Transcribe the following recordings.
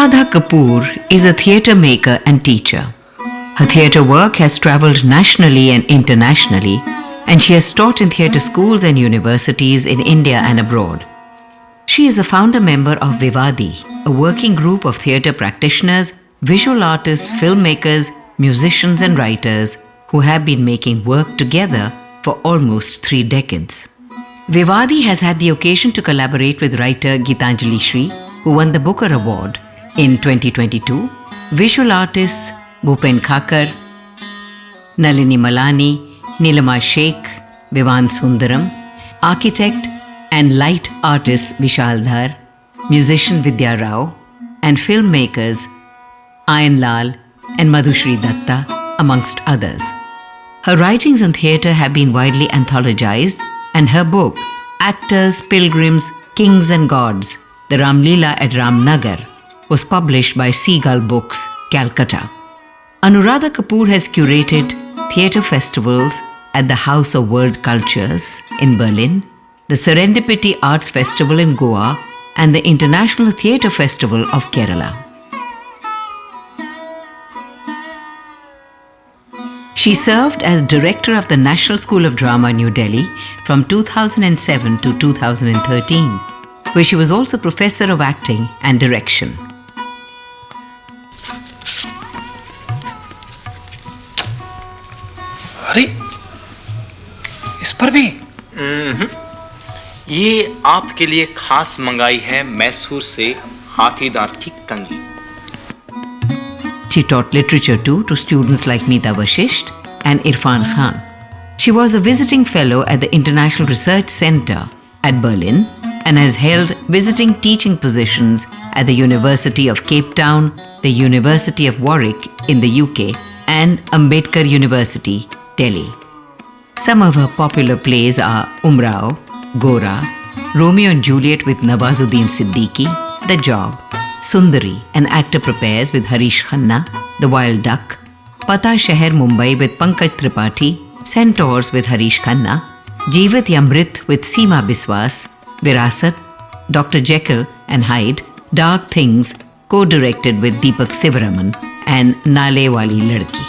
Anuradha Kapur is a theatre maker and teacher. Her theatre work has travelled nationally and internationally, and she has taught in theatre schools and universities in India and abroad. She is a founder member of Vivadi, a working group of theatre practitioners, visual artists, filmmakers, musicians and writers who have been making work together for almost 3 decades. Vivadi has had the occasion to collaborate with writer Gitanjali Shri, who won the Booker Award in 2022, visual artists Bhupen Khakar, Nalini Malani, Nilama Sheikh, Vivan Sundaram, architect and light artist Vishal Dhar, musician Vidya Rao, and filmmakers Ayan Lal and Madhushri Datta, amongst others. Her writings on theatre have been widely anthologized, and her book, Actors, Pilgrims, Kings and Gods, The Ramlila at Ramnagar, was published by Seagull Books, Calcutta. Anuradha Kapur has curated theatre festivals at the House of World Cultures in Berlin, the Serendipity Arts Festival in Goa, and the International Theatre Festival of Kerala. She served as director of the National School of Drama, New Delhi from 2007 to 2013, where she was also professor of acting and direction. अरे इस पर भी ये आपके लिए खास मंगाई है मैसूर से हाथी दांत की कंगी. She taught literature too to students like Meeta Vashisht and Irfan Khan. She was a visiting fellow at the International Research Center at Berlin and has held visiting teaching positions at the University of Cape Town, the University of Warwick in the UK, and Ambedkar University, Delhi. Some of her popular plays are Umrao, Gora, Romeo and Juliet with Nawazuddin Siddiqui, The Job, Sundari, an actor prepares with Harish Khanna, The Wild Duck, Pata Shahar Mumbai with Pankaj Tripathi, Centaurs with Harish Khanna, Jeevat Yamrit with Seema Biswas, Virasat, Dr. Jekyll and Hyde, Dark Things, co-directed with Deepak Sivaraman, and Naale Wali Ladki.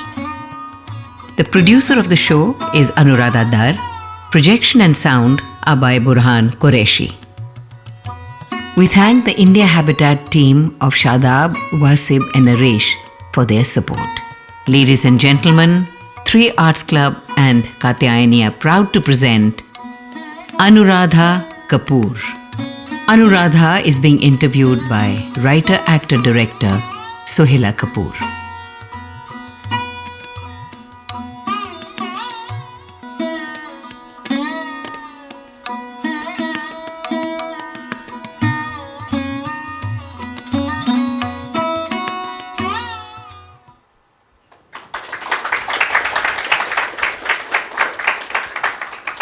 The producer of the show is Anuradha Dar. Projection and sound are by Burhan Qureshi. We thank the India Habitat team of Shadab, Wasib and Naresh for their support. Ladies and gentlemen, Three Arts Club and Katyayani are proud to present Anuradha Kapur. Anuradha is being interviewed by writer, actor, director Sohaila Kapur.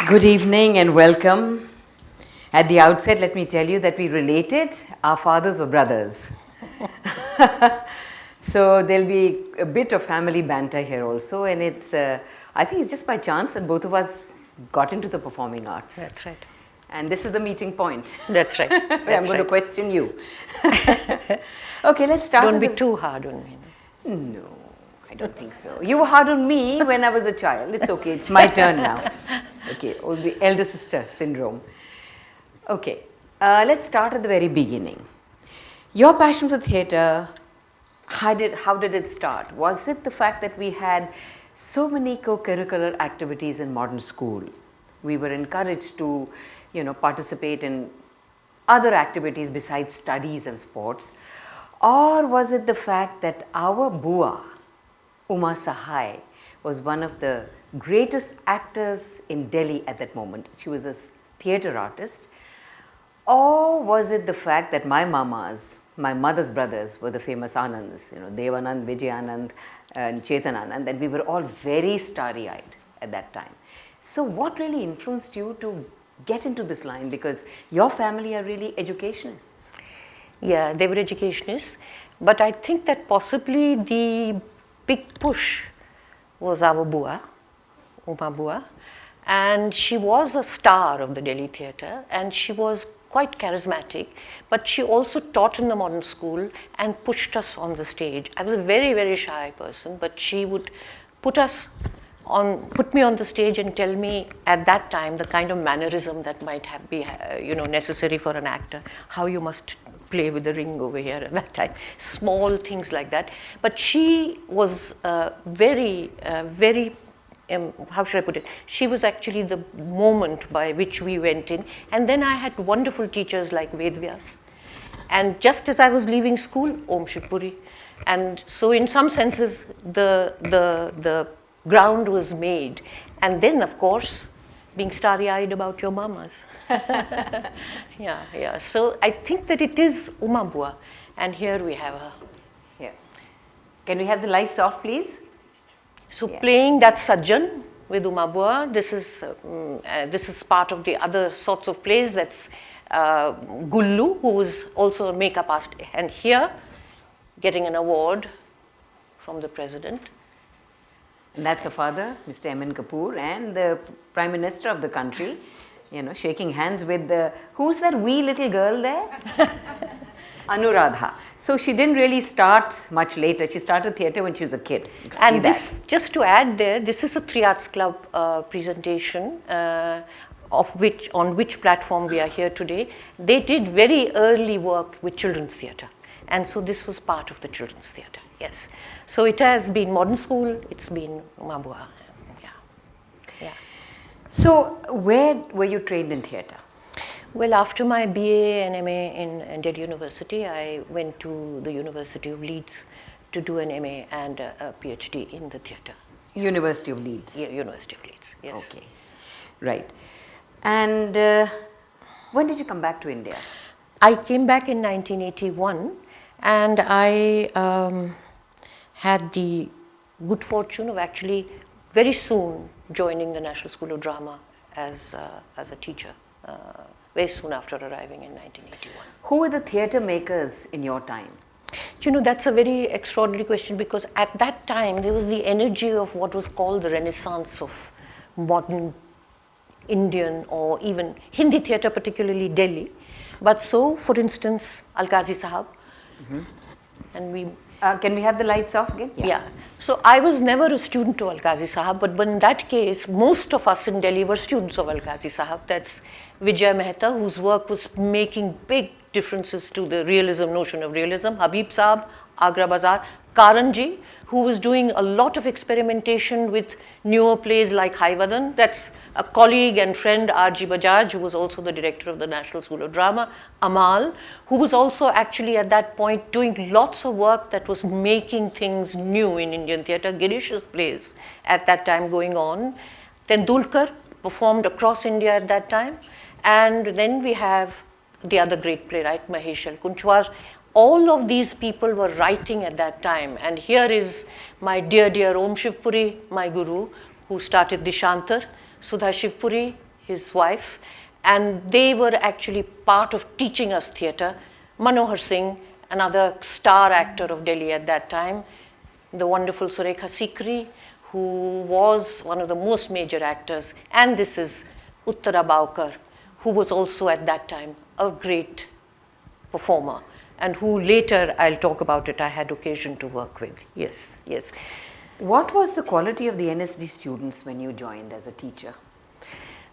Good evening and welcome. At the outset, let me tell you that we related. Our fathers were brothers. So there'll be a bit of family banter here also, and it's, I think it's just by chance that both of us got into the performing arts. That's right. And this is the meeting point. That's right. I'm going to question you. Okay, let's start. Don't be too hard on me. No, I don't think so. You were hard on me when I was a child. It's okay, it's my turn now. Okay, all the elder sister syndrome. Okay, let's start at the very beginning. Your passion for theatre, how did it start? Was it the fact that we had so many co-curricular activities in modern school? We were encouraged to, participate in other activities besides studies and sports. Or was it the fact that our Bua, Uma Sahai, was one of the greatest actors in Delhi at that moment? She was a theatre artist. Or was it the fact that my mamas, my mother's brothers, were the famous Anands, Devanand, Vijayanand and Chetananand, and we were all very starry-eyed at that time. So what really influenced you to get into this line? Because your family are really educationists. Yeah, they were educationists, but I think that possibly the big push was our Bua, Uma Bua, and she was a star of the Delhi theatre, and she was quite charismatic, but she also taught in the modern school and pushed us on the stage. I was a very, very shy person, but she would put me on the stage and tell me at that time the kind of mannerism that might be necessary for an actor, how you must play with the ring over here at that time, small things like that. But she was very how should I put it? She was actually the moment by which we went in. And then I had wonderful teachers like Vedvyas. And just as I was leaving school, Om Shiv Puri. And so in some senses, the ground was made. And then, of course, being starry-eyed about your mamas. Yeah. So I think that it is Uma Bua. And here we have her. Yes. Can we have the lights off, please? So playing that Sajjan with Uma Bua, this is part of the other sorts of plays. That's Gullu, who is also a makeup artist, and here getting an award from the president. And that's her father, Mr. M.N. Kapur, and the Prime Minister of the country, shaking hands with who's that wee little girl there? Anuradha. So she didn't really start much later. She started theatre when she was a kid. And this, just to add there, this is a Three Arts Club presentation on which platform we are here today. They did very early work with children's theatre. And so this was part of the children's theatre, yes. So it has been modern school, it's been Uma Bua, yeah. So where were you trained in theatre? Well, after my BA and MA in Delhi University, I went to the University of Leeds to do an MA and a PhD in the theatre. University of Leeds? Yeah, University of Leeds, yes. Okay, right. And when did you come back to India? I came back in 1981 and I had the good fortune of actually very soon joining the National School of Drama as a teacher. Very soon after arriving in 1981. Who were the theatre makers in your time? That's a very extraordinary question, because at that time there was the energy of what was called the renaissance of modern Indian or even Hindi theatre, particularly Delhi. But so, for instance, Al-Qazi Sahab. And we... can we have the lights off again? Yeah. So I was never a student to Al-Qazi Sahab, but in that case, most of us in Delhi were students of Al-Qazi Sahab. That's Vijay Mehta, whose work was making big differences to the realism, notion of realism. Habib Sahab, Agra Bazaar. Karanji, who was doing a lot of experimentation with newer plays like Haivadan. That's a colleague and friend, R.G. Bajaj, who was also the director of the National School of Drama. Amal, who was also actually at that point doing lots of work that was making things new in Indian theatre. Girish's plays at that time going on. Tendulkar performed across India at that time. And then we have the other great playwright, Mahesh Kunchwar. All of these people were writing at that time. And here is my dear, dear Om Shiv Puri, my guru, who started Dishantar, Sudha Shivpuri, his wife, and they were actually part of teaching us theatre. Manohar Singh, another star actor of Delhi at that time, the wonderful Surekha Sikri, who was one of the most major actors, and this is Uttara Baukar, who was also at that time a great performer, and who later, I'll talk about it, I had occasion to work with. Yes. What was the quality of the NSD students when you joined as a teacher?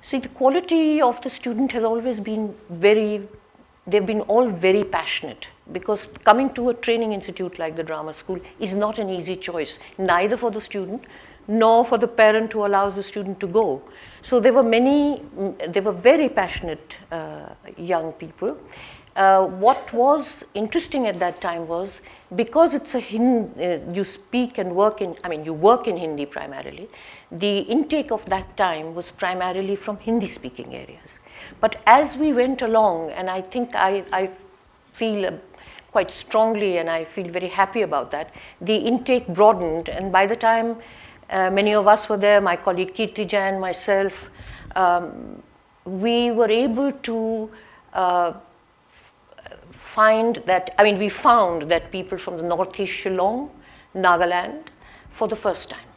See, the quality of the student has always been they've been all very passionate, because coming to a training institute like the drama school is not an easy choice, neither for the student nor for the parent who allows the student to go. So they were very passionate young people. What was interesting at that time was, because it's you speak and work you work in Hindi primarily, the intake of that time was primarily from Hindi speaking areas. But as we went along, and I think I feel quite strongly and I feel very happy about that, the intake broadened, and by the time many of us were there, my colleague Kirti Jain, myself, we were able to we found that people from the northeast Shillong, Nagaland, for the first time,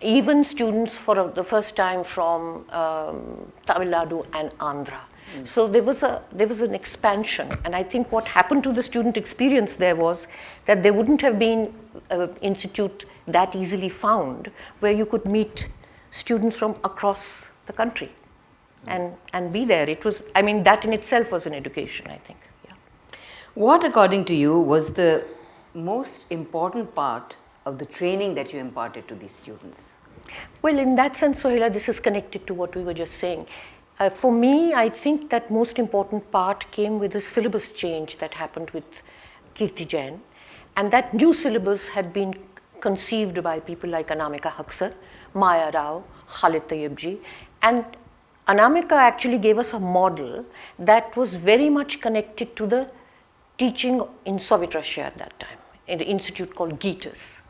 even students for the first time from Tamil Nadu and Andhra. So there was an expansion, and I think what happened to the student experience there was that there wouldn't have been an institute that easily found where you could meet students from across the country and be there. It was, I mean, that in itself was an education, I think. Yeah. What, according to you, was the most important part of the training that you imparted to these students? Well, in that sense, Sohaila, this is connected to what we were just saying. For me, I think that most important part came with the syllabus change that happened with Kirti Jain, and that new syllabus had been conceived by people like Anamika Haksar, Maya Rao, Khalid Tayyibji, and Anamika actually gave us a model that was very much connected to the teaching in Soviet Russia at that time, in the institute called Gitas,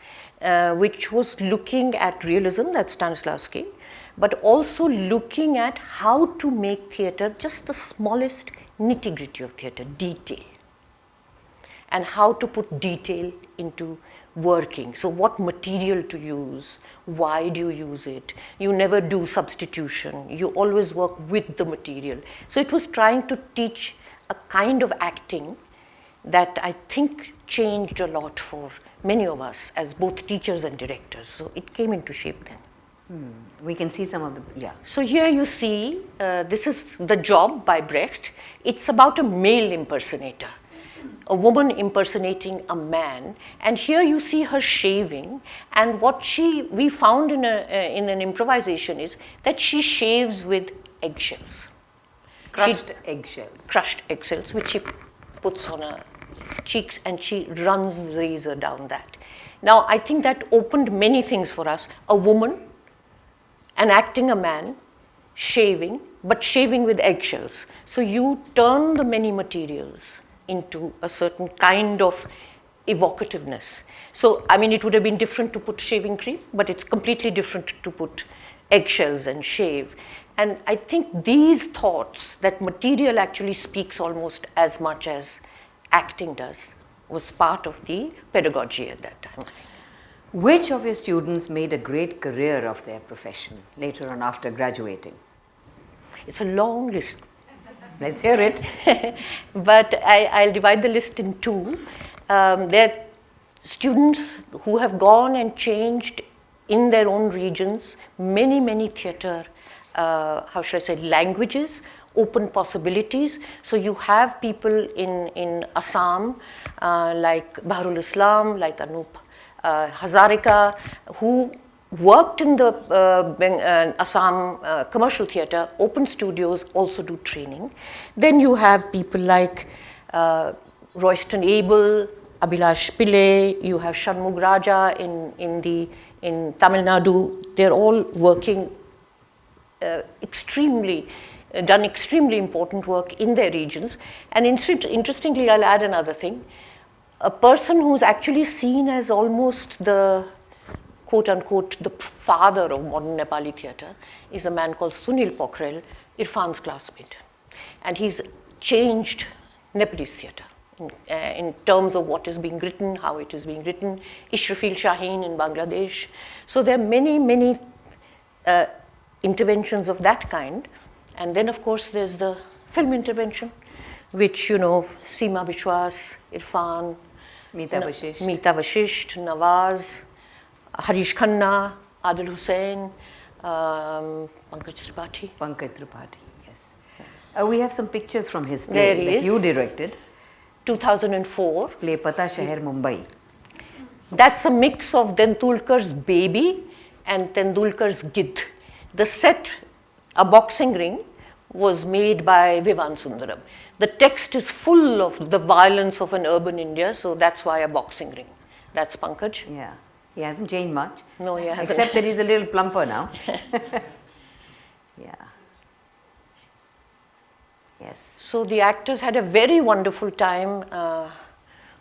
which was looking at realism, that's Stanislavski, but also looking at how to make theatre just the smallest nitty-gritty of theatre, detail, and how to put detail into working. So what material to use, why do you use it? You never do substitution, you always work with the material. So it was trying to teach a kind of acting that I think changed a lot for many of us as both teachers and directors. So it came into shape then. We can see some of the, yeah. So here you see, this is The Job by Brecht. It's about a male impersonator, a woman impersonating a man, and here you see her shaving, and what we found in an improvisation is that she shaves with eggshells. Crushed eggshells. Crushed eggshells, which she puts on her cheeks, and she runs the razor down that. Now, I think that opened many things for us. A woman enacting a man, shaving, but shaving with eggshells. So you turn the many materials into a certain kind of evocativeness. So, I mean, it would have been different to put shaving cream, but it's completely different to put eggshells and shave. And I think these thoughts, that material actually speaks almost as much as acting does, was part of the pedagogy at that time. Which of your students made a great career of their profession later on after graduating? It's a long list. Let's hear it. But I'll divide the list in two. There are students who have gone and changed in their own regions many theatre, how should I say, languages, open possibilities. So you have people in Assam like Baharul Islam, like Anup Hazarika, who worked in the Assam commercial theatre, open studios, also do training. Then you have people like Royston Abel, Abhilash Pillai, you have Shanmugh Raja in Tamil Nadu. They're all working done extremely important work in their regions. And interestingly, I'll add another thing. A person who's actually seen as almost the quote unquote the father of modern Nepali theatre is a man called Sunil Pokhrel, Irfan's classmate. And he's changed Nepalese theatre in terms of what is being written, how it is being written. Ishrafil Shaheen in Bangladesh. So there are many interventions of that kind. And then, of course, there's the film intervention, which, you know, Seema Bishwas, Irfan, Meeta Vashisht, Nawaz, Harish Khanna, Adil Hussain, Pankaj Tripathi. Pankaj Tripathi, yes. We have some pictures from his There play he that is. you directed. 2004. Play Pata Shahar Mumbai. That's a mix of Tendulkar's Baby and Tendulkar's Gid. The set, a boxing ring, was made by Vivan Sundaram. The text is full of the violence of an urban India, so that's why a boxing ring. That's Pankaj. Yeah. He hasn't changed much. No, he hasn't. Except that he's a little plumper now. Yeah. Yes. So the actors had a very wonderful time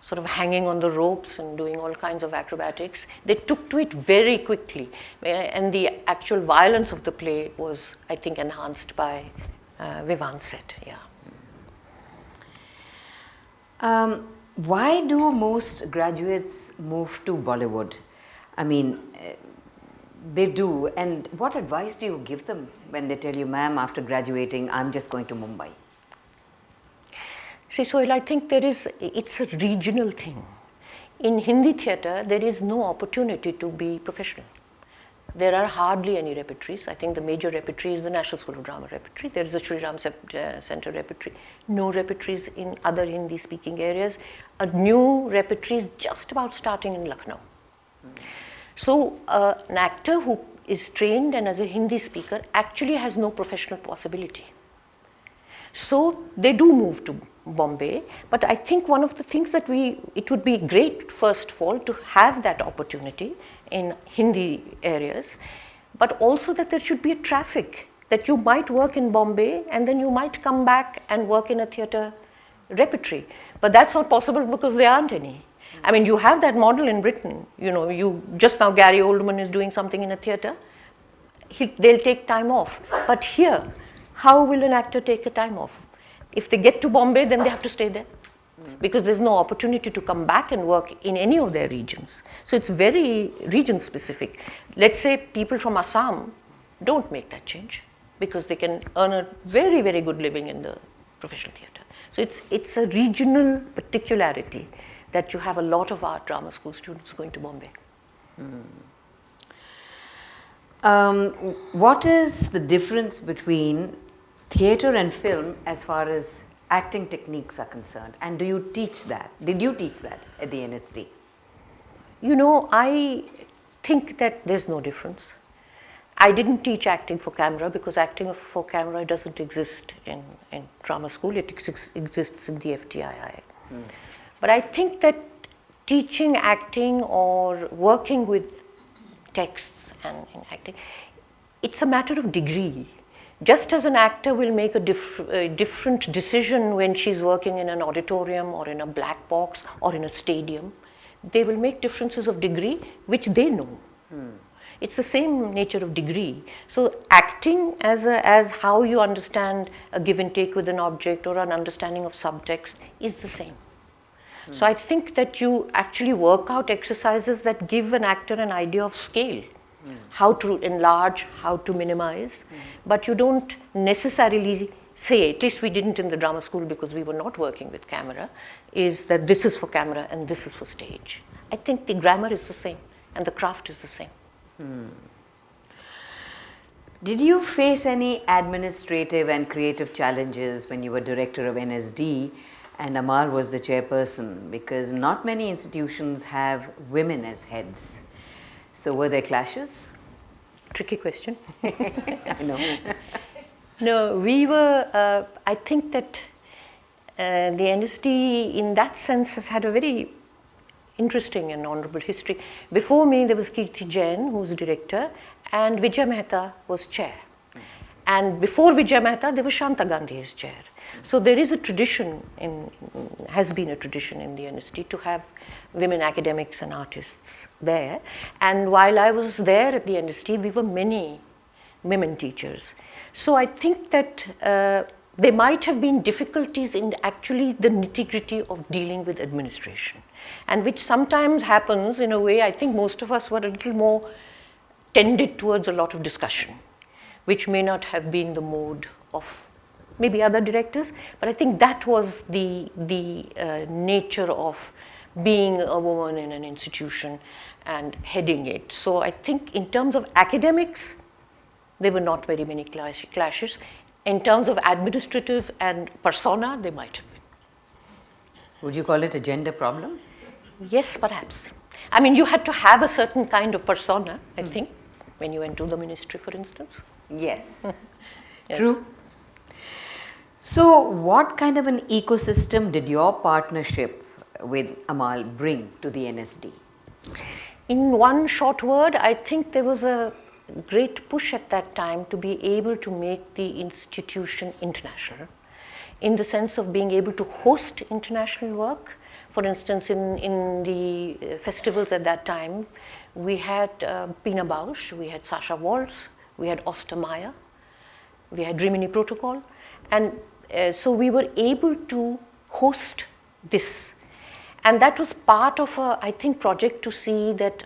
sort of hanging on the ropes and doing all kinds of acrobatics. They took to it very quickly, and the actual violence of the play was, I think, enhanced by Vivan's set. Yeah. Why do most graduates move to Bollywood? I mean, they do. And what advice do you give them when they tell you, ma'am, after graduating, I'm just going to Mumbai? See, Sohaila, I think it's a regional thing. In Hindi theatre, there is no opportunity to be professional. There are hardly any repertories. I think the major repertory is the National School of Drama repertory. There is the Sri Ram Center repertory. No repertories in other Hindi-speaking areas. A new repertory is just about starting in Lucknow. So an actor who is trained and as a Hindi speaker actually has no professional possibility. So they do move to Bombay, but I think one of the things that it would be great, first of all, to have that opportunity in Hindi areas, but also that there should be a traffic, that you might work in Bombay and then you might come back and work in a theatre repertory. But that's not possible because there aren't any. I mean, you have that model in Britain. You know, just now Gary Oldman is doing something in a theatre. They'll take time off. But here, how will an actor take a time off? If they get to Bombay, then they have to stay there because there's no opportunity to come back and work in any of their regions. So it's very region specific. Let's say people from Assam don't make that change because they can earn a very, very good living in the professional theatre. So it's a regional particularity that you have a lot of art drama school students going to Bombay. What is the difference between theatre and film as far as acting techniques are concerned? And do you teach that? Did you teach that at the NSD? You know, I think that there's no difference. I didn't teach acting for camera because acting for camera doesn't exist in drama school. It exists in the FTII. But I think that teaching acting or working with texts and in acting, it's a matter of degree. Just as an actor will make a different decision when she's working in an auditorium or in a black box or in a stadium, they will make differences of degree which they know. It's the same nature of degree. So acting as how you understand a give and take with an object or an understanding of subtext is the same. So I think that you actually work out exercises that give an actor an idea of scale, how to enlarge, how to minimize, but you don't necessarily say, at least we didn't in the drama school because we were not working with camera, is that this is for camera and this is for stage. I think the grammar is the same and the craft is the same. Did you face any administrative and creative challenges when you were director of NSD and Amal was the chairperson? Because not many institutions have women as heads. So were there clashes? Tricky question. I know. No, we were, I think that the NSD in that sense has had a very interesting and honorable history. Before me there was Kirti Jain who was director and Vijay Mehta was chair. And before Vijay Mehta there was Shanta Gandhi as chair. So there is a tradition, has been a tradition in the NSD to have women academics and artists there. And while I was there at the NSD, we were many women teachers. So I think that there might have been difficulties in actually the nitty-gritty of dealing with administration, and which sometimes happens in a way. I think most of us were a little more tended towards a lot of discussion, which may not have been the mode of maybe other directors, but I think that was the nature of being a woman in an institution and heading it. So I think in terms of academics, there were not very many clashes. In terms of administrative and persona, they might have been. Would you call it a gender problem? Yes, perhaps. I mean, you had to have a certain kind of persona, I think, when you went to the ministry, for instance. Yes. Yes. True. So what kind of an ecosystem did your partnership with Amal bring to the NSD? In one short word, I think there was a great push at that time to be able to make the institution international, in the sense of being able to host international work. For instance, in the festivals at that time, we had Pina Bausch, we had Sasha Waltz, we had Ostermeyer, we had Rimini Protocol, and so we were able to host this. And that was part of a, I think, project to see that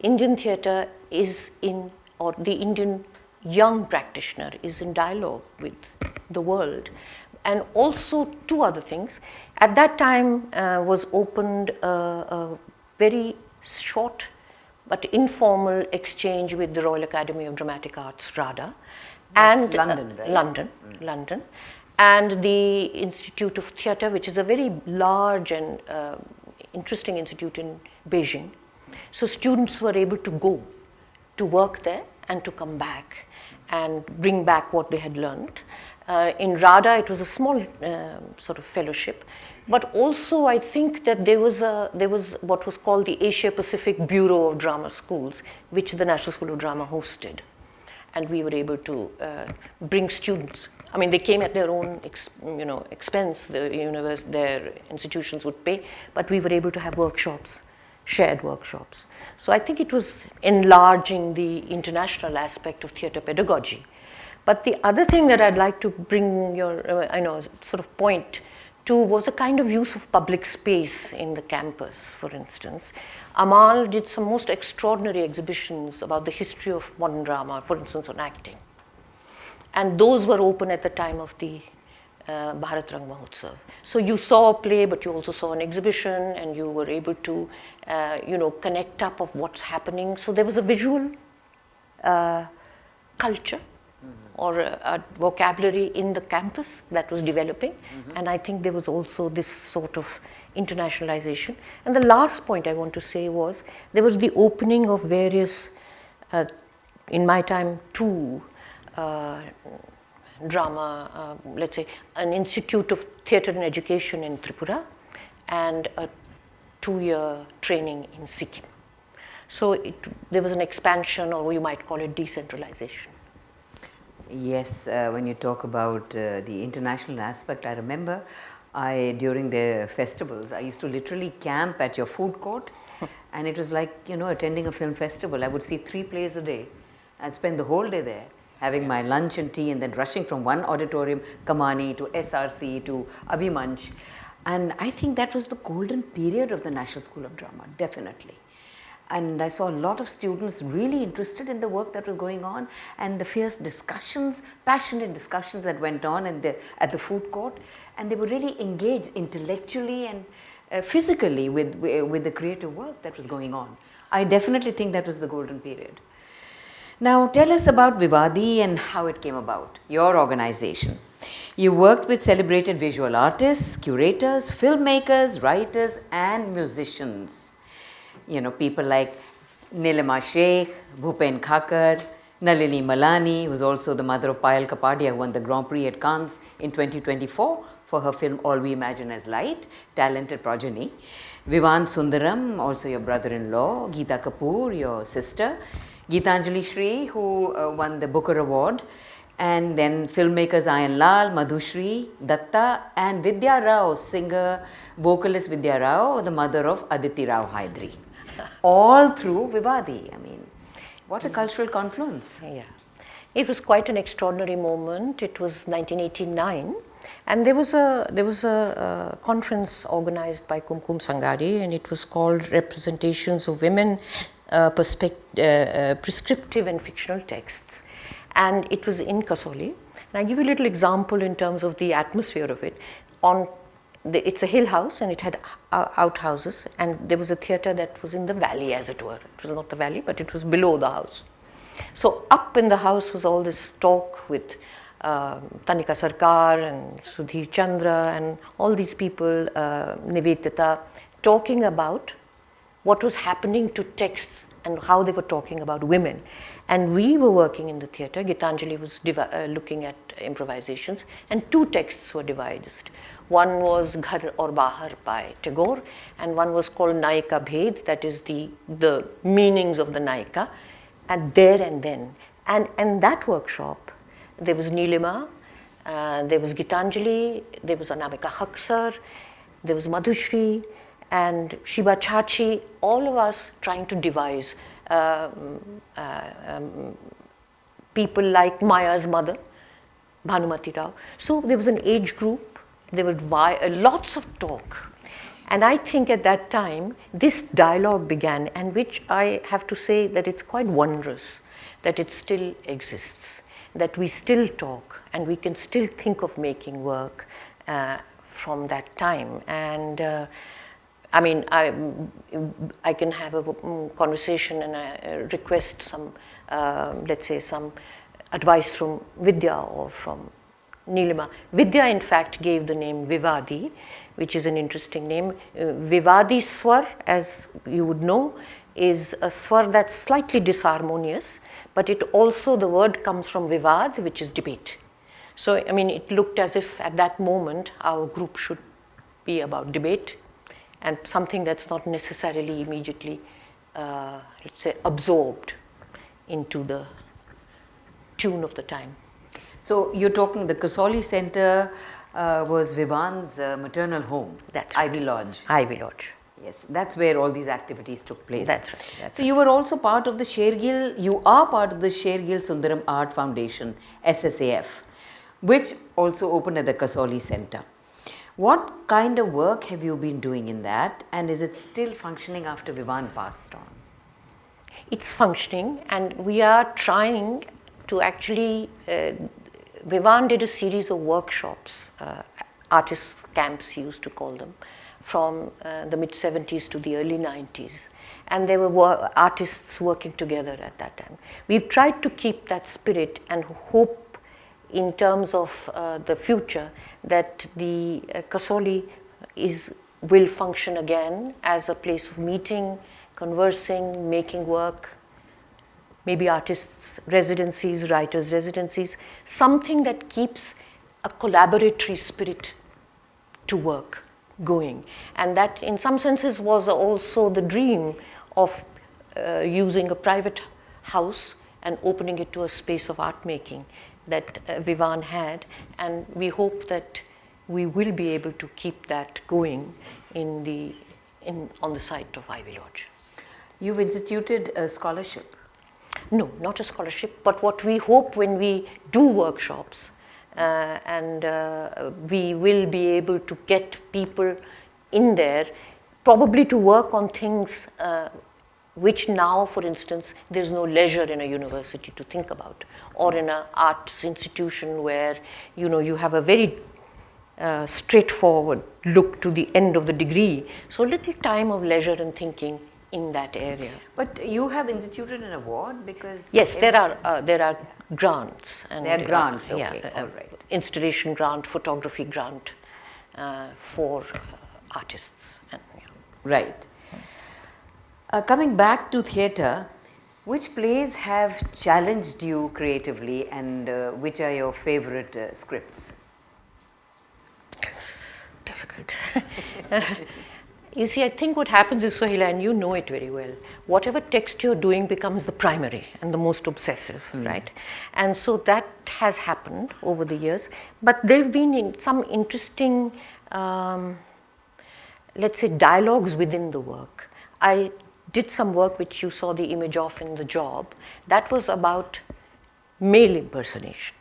Indian theatre is in, or the Indian young practitioner is in dialogue with the world. and also two other things. At that time was opened a very short but informal exchange with the Royal Academy of Dramatic Arts, RADA, That's and London, right? London, and the Institute of Theatre, which is a very large and interesting institute in Beijing. So students were able to go to work there and to come back and bring back what they had learned. In RADA, it was a small sort of fellowship, but also I think that there was what was called the Asia Pacific Bureau of Drama Schools, which the National School of Drama hosted, and we were able to bring students. I mean, they came at their own expense. Their institutions would pay, but we were able to have workshops, shared workshops. So I think it was enlarging the international aspect of theatre pedagogy. But the other thing that I'd like to bring your, sort of point to was a kind of use of public space in the campus, for instance. Amal did some most extraordinary exhibitions about the history of modern drama, for instance, on acting. And those were open at the time of the Bharat Rang Mahotsav. So you saw a play, but you also saw an exhibition, and you were able to, connect up of what's happening. So there was a visual culture or a vocabulary in the campus that was developing, and I think there was also this sort of internationalization. And the last point I want to say was there was the opening of various, in my time, two drama, let's say an Institute of Theatre and Education in Tripura and a 2-year training in Sikkim. So there was an expansion, or you might call it decentralization. Yes, when you talk about the international aspect, I remember during the festivals, I used to literally camp at your food court, and it was like, attending a film festival. I would see 3 plays a day. I'd spend the whole day there, having my lunch and tea, and then rushing from one auditorium, Kamani, to SRC, to Abhimanch. And I think that was the golden period of the National School of Drama, definitely. And I saw a lot of students really interested in the work that was going on, and the fierce discussions, passionate discussions that went on at the food court, and they were really engaged intellectually and physically with the creative work that was going on. I definitely think that was the golden period. Now tell us about Vivadi and how it came about, your organization. You worked with celebrated visual artists, curators, filmmakers, writers and musicians. People like Nilima Sheikh, Bhupen Khakar, Nalini Malani, who is also the mother of Payal Kapadia, who won the Grand Prix at Cannes in 2024 for her film All We Imagine As Light, talented progeny. Vivan Sundaram, also your brother-in-law, Geeta Kapur, your sister, Geetanjali Shri, who won the Booker Award, and then filmmakers Ayan Lal, Madhushri, Datta, and Vidya Rao, singer, vocalist Vidya Rao, the mother of Aditi Rao Hydari. All through Vivadi. I mean, what a cultural confluence. Yeah. It was quite an extraordinary moment. It was 1989, and there was a conference organized by Kumkum Sangari, and it was called Representations of Women, Prescriptive and Fictional Texts. And it was in Kasoli. And I give you a little example in terms of the atmosphere of it. It's a hill house, and it had outhouses, and there was a theatre that was in the valley, as it were. It was not the valley, but it was below the house. So up in the house was all this talk with Tanika Sarkar and Sudhir Chandra and all these people, Nivedita, talking about what was happening to texts and how they were talking about women. And we were working in the theatre. Gitanjali was looking at improvisations, and 2 texts were devised. One was Ghar aur Bahar by Tagore, and one was called Naika Bhed, that is the meanings of the Naika, and there and then. And that workshop, there was Nilima, there was Gitanjali, there was Anamika Haksar, there was Madhushri, and Shiba Chachi, all of us trying to devise people like Maya's mother, Bhanumati Rao. So there was an age group, there were lots of talk. And I think at that time, this dialogue began, and which I have to say that it's quite wondrous that it still exists. that we still talk and we can still think of making work from that time. And I mean, I can have a conversation and I request some, let's say, some advice from Vidya or from Nilima. Vidya, in fact, gave the name Vivadi, which is an interesting name. Vivadi swar, as you would know, is a swar that's slightly disharmonious, but it also, the word comes from Vivad, which is debate. So, I mean, it looked as if at that moment our group should be about debate and something that's not necessarily immediately, let's say, absorbed into the tune of the time. So you're talking, the Kasoli Center was Vivan's maternal home. That's right. Ivy Lodge. Ivy Lodge. Yes, that's where all these activities took place. That's right. That's so you were also part of the Shergill, you are part of the Shergill Sundaram Art Foundation, SSAF, which also opened at the Kasoli Center. What kind of work have you been doing in that, and is it still functioning after Vivan passed on? It's functioning, and we are trying to actually, Vivan did a series of workshops, artist camps he used to call them, from the mid-70s to the early 90s. And there were artists working together at that time. We've tried to keep that spirit and hope in terms of the future that the Kasoli will function again as a place of meeting, conversing, making work, maybe artists' residencies, writers' residencies, something that keeps a collaboratory spirit to work going. And that in some senses was also the dream of using a private house and opening it to a space of art making that Vivan had, and we hope that we will be able to keep that going on the site of Ivy Lodge. You've instituted a scholarship. No, not a scholarship, but what we hope when we do workshops, and we will be able to get people in there, probably to work on things which now, for instance, there's no leisure in a university to think about, or in an arts institution where, you know, you have a very straightforward look to the end of the degree. So little time of leisure and thinking in that area. But you have instituted an award because... Yes, there are grants. And there are grants, okay, yeah, all right. Installation grant, photography grant for artists. And, yeah. Right. Coming back to theatre, which plays have challenged you creatively, and which are your favorite scripts? Difficult. You see, I think what happens is, Sohaila, and you know it very well, whatever text you're doing becomes the primary and the most obsessive, right? And so that has happened over the years, but there have been some interesting, let's say, dialogues within the work. I did some work which you saw the image of in The Job. That was about male impersonation.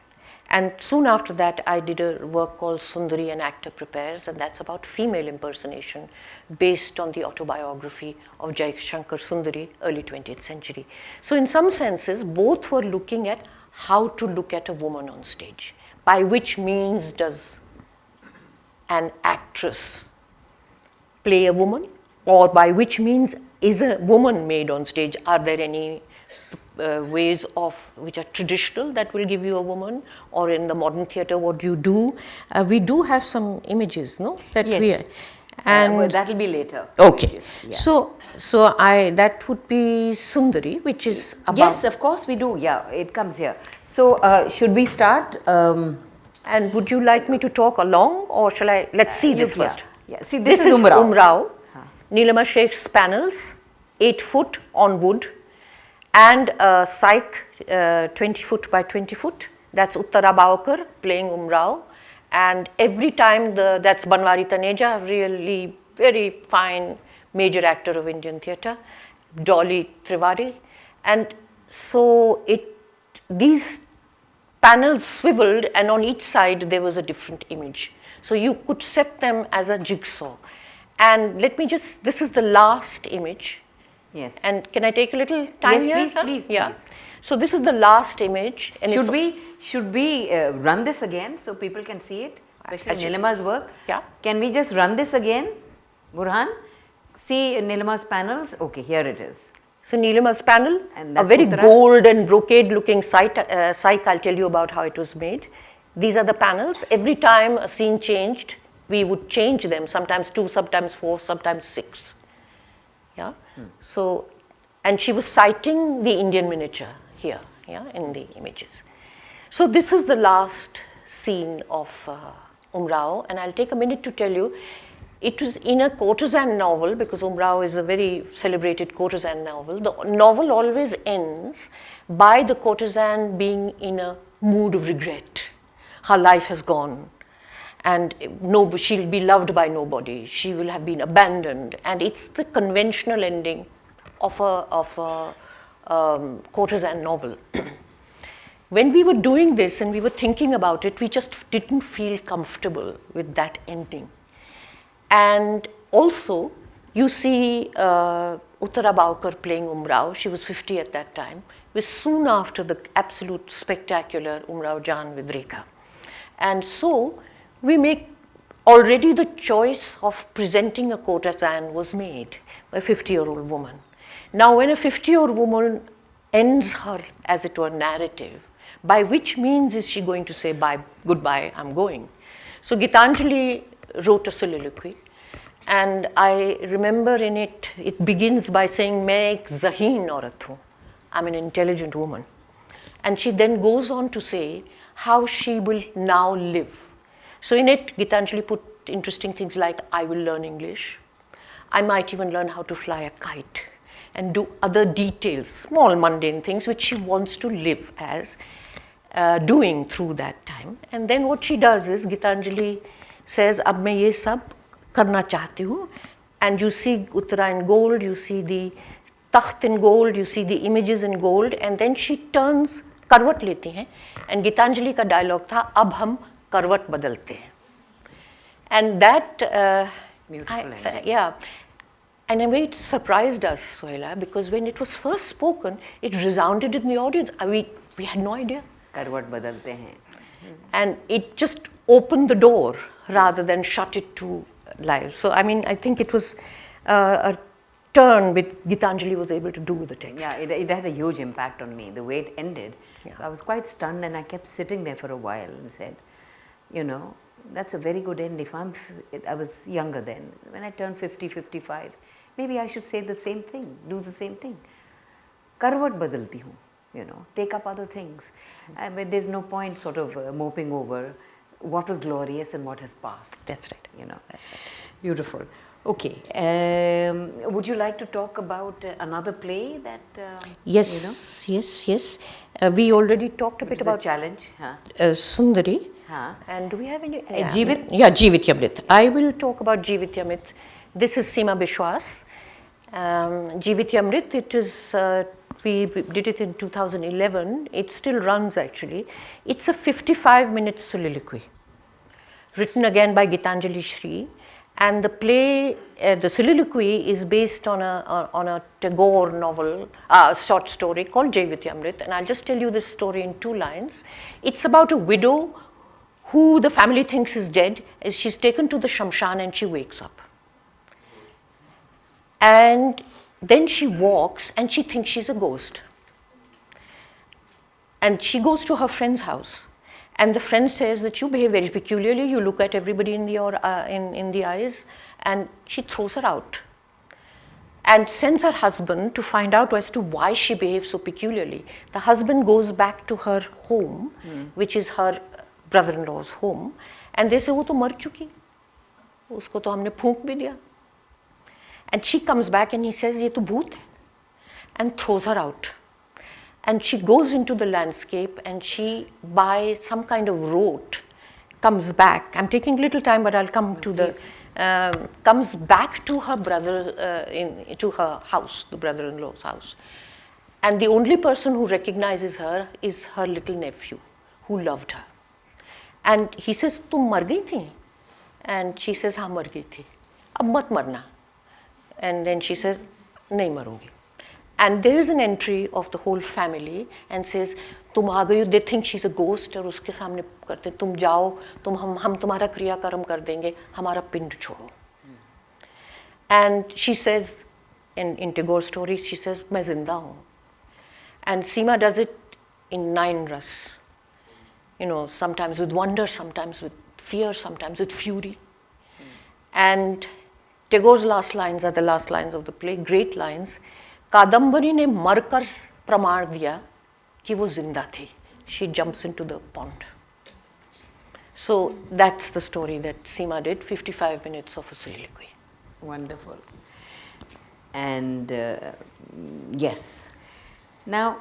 And soon after that, I did a work called Sundari, An Actor Prepares, and that's about female impersonation based on the autobiography of Jaishankar Sundari, early 20th century. So in some senses, both were looking at how to look at a woman on stage. By which means does an actress play a woman? Or by which means is a woman made on stage? Are there any ways of which are traditional that will give you a woman, or in the modern theatre what do you do? We do have some images, no? That yes. we are, and well, that will be later. okay. Yeah. So that would be Sundari, which is about. Yes, of course we do. Yeah, it comes here. So should we start? And would you like me to talk along, or shall I? Let's see this first. Yeah. See, this is Umrao. Umrao. Nilima Sheikh's panels, 8 foot on wood, and a cyc 20 foot by 20 foot. That's Uttara Bawkar playing Umrao. And every time that's Banwari Taneja, really very fine major actor of Indian theatre, Dolly Triwari. And so these panels swiveled, and on each side there was a different image. So you could set them as a jigsaw. And let me just, this is the last image, Yes. And can I take a little time Yes, here? please, huh? please, Yeah. please. So this is the last image. And Should we run this again so people can see it, especially As you- Nilima's work? Yeah. Can we just run this again, Burhan? See Nilima's panels? Okay, here it is. So Neelima's panel, And a that's very Uttara? gold and brocade looking site, I'll tell you about how it was made. These are the panels. Every time a scene changed, we would change them, sometimes 2, sometimes 4, sometimes 6. Yeah. So, and she was citing the Indian miniature here, yeah, in the images. So this is the last scene of Umrao, and I'll take a minute to tell you. It was in a courtesan novel, because Umrao is a very celebrated courtesan novel. The novel always ends by the courtesan being in a mood of regret. Her life has gone, and she'll be loved by nobody. She will have been abandoned, and it's the conventional ending of a courtesan novel. When we were doing this and we were thinking about it, we just didn't feel comfortable with that ending. And also, you see Uttara Baukar playing Umrao. She was 50 at that time. It was soon after the absolute spectacular Umrao Jaan with Rekha. And so, we make already the choice of presenting a courtesan was made by a 50-year-old woman. Now, when a 50-year-old woman ends her, as it were, narrative, by which means is she going to say, bye, goodbye, I'm going? So, Gitanjali wrote a soliloquy, and I remember in it, it begins by saying, "Main ek zaheen aurat hu." I'm an intelligent woman. And she then goes on to say how she will now live. So in it, Gitanjali put interesting things like, I will learn English. I might even learn how to fly a kite and do other details, small mundane things which she wants to live as doing through that time. And then what she does is, Gitanjali says, "Ab main ye sab karna chahti hu," and you see Uttara in gold, you see the takht in gold, you see the images in gold, and then she turns, karwat leti hain, and Gitanjali ka dialogue tha, "Ab hum karwat badalte hain." And that, yeah, and in a way it surprised us, Sohaila, because when it was first spoken, it resounded in the audience. We had no idea. Karwat badalte hain. And it just opened the door rather than shut it to life. So, I mean, I think it was a turn which Gitanjali was able to do with the text. Yeah, it had a huge impact on me, the way it ended. Yeah. So I was quite stunned, and I kept sitting there for a while and said, you know, that's a very good end. I was younger then. When I turned 50, 55, maybe I should say the same thing, do the same thing. Karwat badalti hu, you know, take up other things. But there's no point sort of moping over what was glorious and what has passed. That's right. You know, beautiful. Okay, would you like to talk about another play that? Yes, yes. We already talked a bit about challenge. Huh? Sundari. Huh? And do we have any? Jeevit? Yeah, Jeevityamrit. I will talk about Jeevityamrit. This is Seema Bishwas. Jeevityamrit, it is, we did it in 2011. It still runs actually. It's a 55-minute soliloquy, written again by Gitanjali Shri. And the play, the soliloquy is based on a Tagore novel, short story called Jeevityamrit. And I'll just tell you this story in 2 lines. It's about a widow who the family thinks is dead, as she's taken to the Shamshan and she wakes up. And then she walks and she thinks she's a ghost. And she goes to her friend's house. And the friend says that you behave very peculiarly, you look at everybody in the eyes, and she throws her out. And sends her husband to find out as to why she behaves so peculiarly. The husband goes back to her home, which is her brother-in-law's home, and they say, "वो तो मर चुकी, उसको तो हमने फूंक भी दिया." And she comes back and he says, "ये तो भूत है," and throws her out. And she goes into the landscape and she, by some kind of rote, comes back. I'm taking a little time, but I'll come to the, comes back to her brother, to her house, the brother-in-law's house. And the only person who recognizes her is her little nephew, who loved her. And he says, "तुम मर गई थी?" And she says, "हाँ मर गई थी, अब मत मरना." And then she says, "नहीं मरूंगी." And there is an entry of the whole family and says, तुम आ गई हो, they think she's a ghost और उसके सामने करते, तुम जाओ, हम तुम्हारा क्रियाकर्म कर देंगे, हमारा पिंड छोड़ो. And she says, in Tagore's story, she says, मैं जिंदा हूँ. And Seema does it in 9 ras. You know, sometimes with wonder, sometimes with fear, sometimes with fury. And Tagore's last lines are the last lines of the play, great lines. Kadambari ने मरकर प्रमाण दिया कि वो जिंदा थी. She jumps into the pond. So that's the story that Seema did, 55 minutes of a soliloquy. Wonderful. And yes. Now,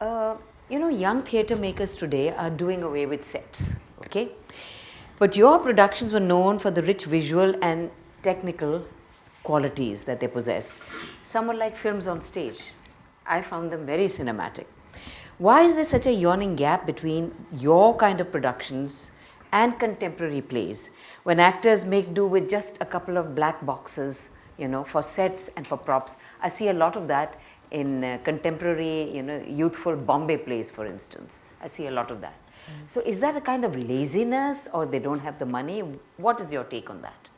you know, young theatre makers today are doing away with sets, okay? But your productions were known for the rich visual and technical qualities that they possess. Some were like films on stage. I found them very cinematic. Why is there such a yawning gap between your kind of productions and contemporary plays, when actors make do with just a couple of black boxes, you know, for sets and for props? I see a lot of that in contemporary, you know, youthful Bombay plays, for instance. I see a lot of that. So is that a kind of laziness, or they don't have the money? What is your take on that?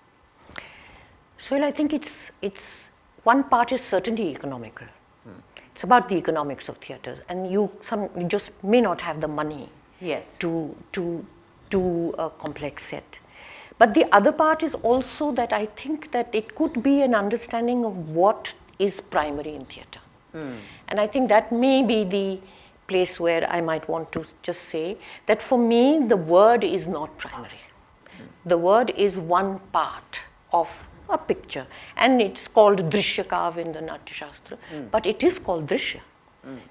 So I think it's one part is certainly economical. It's about the economics of theatres, and you just may not have the money. Yes. To do a complex set. But the other part is also that I think that it could be an understanding of what is primary in theatre. And I think that may be the place where I might want to just say that for me the word is not primary. The word is one part of a picture, and it's called Drishya Kav in the Natya Shastra, but it is called Drishya.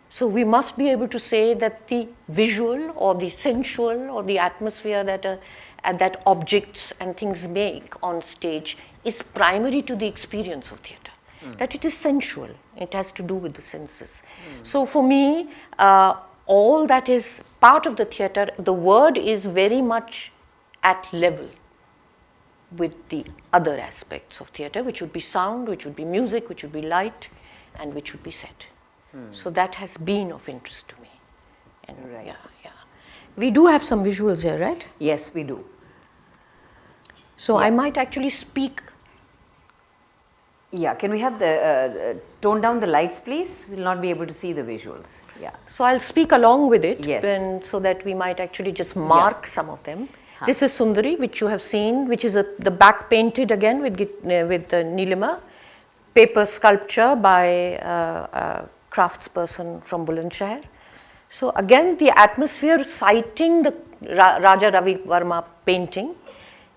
So we must be able to say that the visual or the sensual or the atmosphere that objects and things make on stage is primary to the experience of theatre. That it is sensual, it has to do with the senses. So for me, all that is part of the theatre, the word is very much at level with the other aspects of theatre, which would be sound, which would be music, which would be light, and which would be set. So that has been of interest to me. And Right. yeah. We do have some visuals here, right? Yes, we do. So I might actually speak. Yeah, can we have the tone down the lights, please? We'll not be able to see the visuals. Yeah. So I'll speak along with it, Yes. so that we might actually just mark some of them. This is Sundari, which you have seen, which is the back painted again with Nilima, paper sculpture by a craftsperson from Bulandshahr. So again, the atmosphere citing the Raja Ravi Varma painting,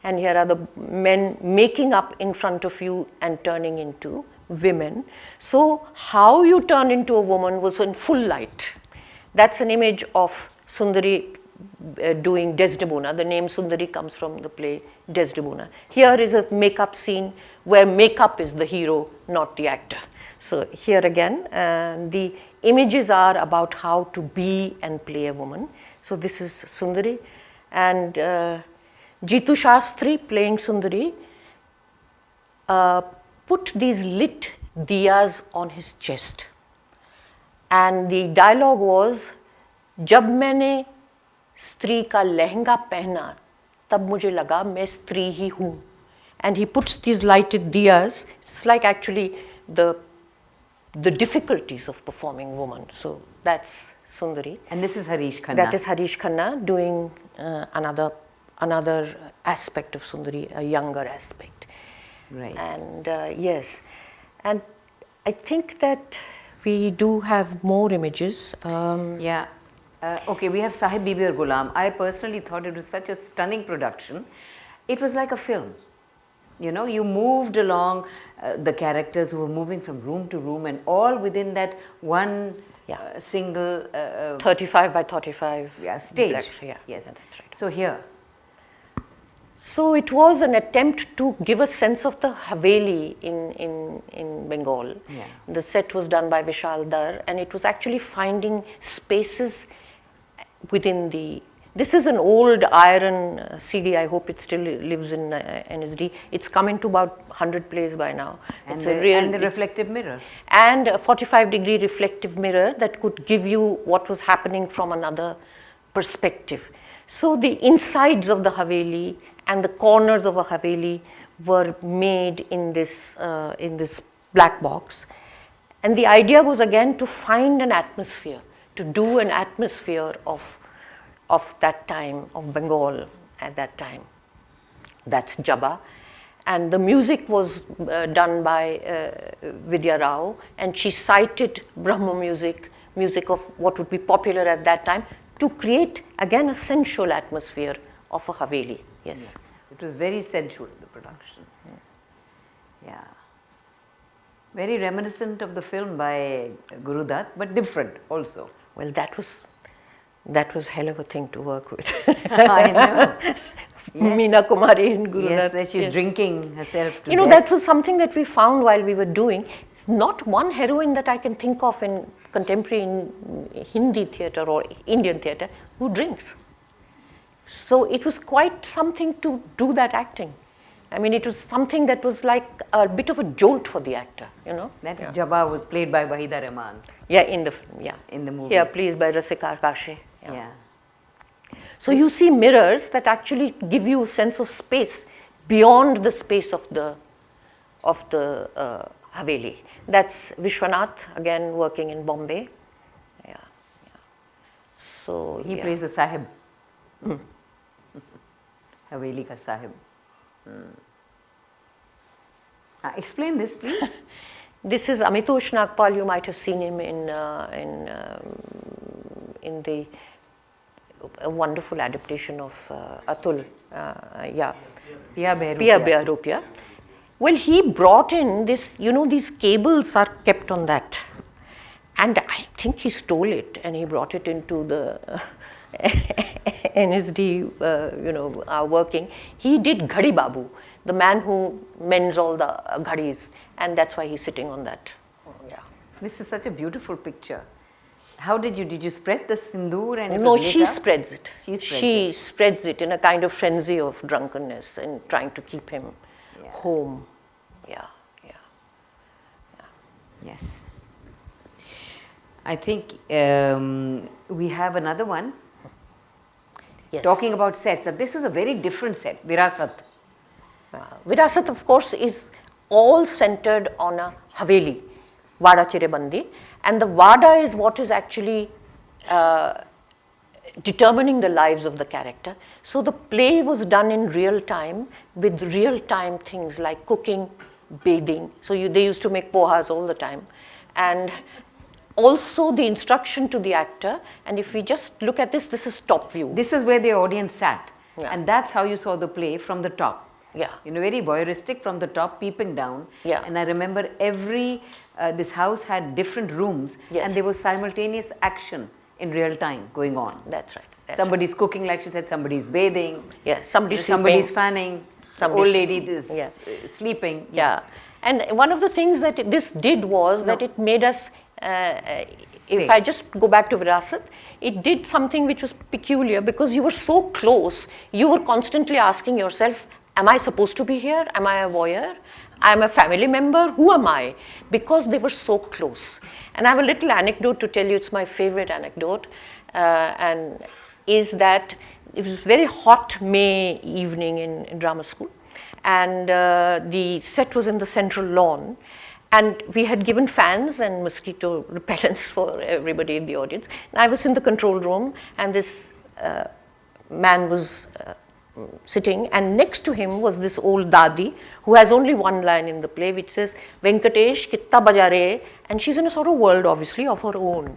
and here are the men making up in front of you and turning into women. So how you turn into a woman was in full light. That's an image of Sundari doing Desdemona. The name Sundari comes from the play Desdemona. Here is a makeup scene where makeup is the hero, not the actor. So here again, the images are about how to be and play a woman. So this is Sundari, and Jitu Shastri playing Sundari put these lit diyas on his chest, and the dialogue was, जब मैंने स्त्री का लहंगा पहना तब मुझे लगा मैं स्त्री ही हूँ. And he puts these lighted diyas. It's like actually the difficulties of performing woman. So that's Sundari. And this is Harish Khanna. That is Harish Khanna doing another aspect of Sundari, a younger aspect. Right. And yes, and I think that we do have more images. Yeah. Okay, we have Sahib Bibi or Ghulam. I personally thought it was such a stunning production. It was like a film. You know, you moved along the characters who were moving from room to room, and all within that one single 35 by 35 stage. Yes, that's right. So here. So it was an attempt to give a sense of the Haveli in Bengal. Yeah. The set was done by Vishal Dar, and it was actually finding spaces within the This is an old iron CD. I hope it still lives in NSD. It's come into about 100 plays by now. And It's the, a real, and the reflective mirror. and a 45-degree reflective mirror that could give you what was happening from another perspective. So the insides of the Haveli and the corners of a Haveli were made in this black box. And the idea was again to find an atmosphere, to do an atmosphere of that time, of Bengal at that time. That's Jabba. And the music was done by Vidya Rao, and she cited Brahma music, music of what would be popular at that time, to create again a sensual atmosphere of a Haveli. Yes. It was very sensual, the production. Yeah. Very reminiscent of the film by Guru Dutt, but different also. Well, that was hell of a thing to work with. I know. Yes. Meena Kumari and Guru Yes, Dutt. that she's drinking herself to You know, death. that was something that we found while we were doing. It's not one heroine that I can think of in contemporary Hindi theatre or Indian theatre who drinks. So it was quite something to do that acting. I mean, it was something that was like a bit of a jolt for the actor, you know. That's Jabba was played by Wahida Rahman. Yeah, in the film, yeah. In the movie. Yeah, played by Rasika Kashe. Yeah. So you see mirrors that actually give you a sense of space beyond the space of the Haveli. That's Vishwanath, again working in Bombay. Yeah. So He plays the Sahib. Haveli ka Sahib. Explain this, please. This is Amitosh Nagpal. You might have seen him in the a wonderful adaptation of Atul. Pia Pia Beharupia. Well, he brought in this, you know, these cables are kept on that. And I think he stole it and he brought it into the NSD, working. He did Ghadi Babu, the man who mends all the ghadis, and that's why he's sitting on that. Yeah. This is such a beautiful picture. How did you spread the sindoor and it No, was lit she up? spreads it. She spreads it in a kind of frenzy of drunkenness and trying to keep him home. Yeah. Yes. I think we have another one. Yes. Talking about sets. This is a very different set, Virasat. Virasat, of course, is all centered on a Haveli, Vada Chirebandi, and the Vada is what is actually determining the lives of the character. So the play was done in real time with real time things like cooking, bathing. So they used to make pohas all the time. And also the instruction to the actor, and if we just look at this, this is top view. This is where the audience sat. Yeah. And that's how you saw the play from the top. Yeah. Very voyeuristic from the top, peeping down. Yeah. And I remember this house had different rooms, Yes. and there was simultaneous action in real time going on. That's right. Somebody's cooking, like she said, somebody's bathing. Yeah, somebody's fanning, Somebody's- old lady is sleeping. Yeah. Yes. And one of the things that this did was that it made us, if I just go back to Virasat, it did something which was peculiar because you were so close, you were constantly asking yourself, am I supposed to be here? Am I a voyeur? I'm a family member? Who am I? Because they were so close. And I have a little anecdote to tell you, it's my favorite anecdote, and is that it was a very hot May evening in drama school, and the set was in the central lawn, and we had given fans and mosquito repellents for everybody in the audience. And I was in the control room, and this man was sitting, and next to him was this old dadi who has only one line in the play which says, Venkatesh kitta baja re, and she's in a sort of world obviously of her own.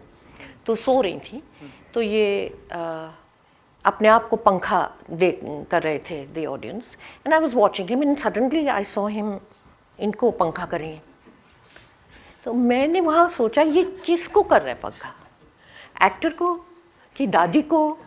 तो सो रही थी, तो ये अपने आप को पंखा कर रहे थे the audience, and I was watching him and suddenly I saw him इनको पंखा कर रही हैं. तो मैंने वहाँ सोचा ये किसको कर रहा है पंखा, एक्टर को कि दादी को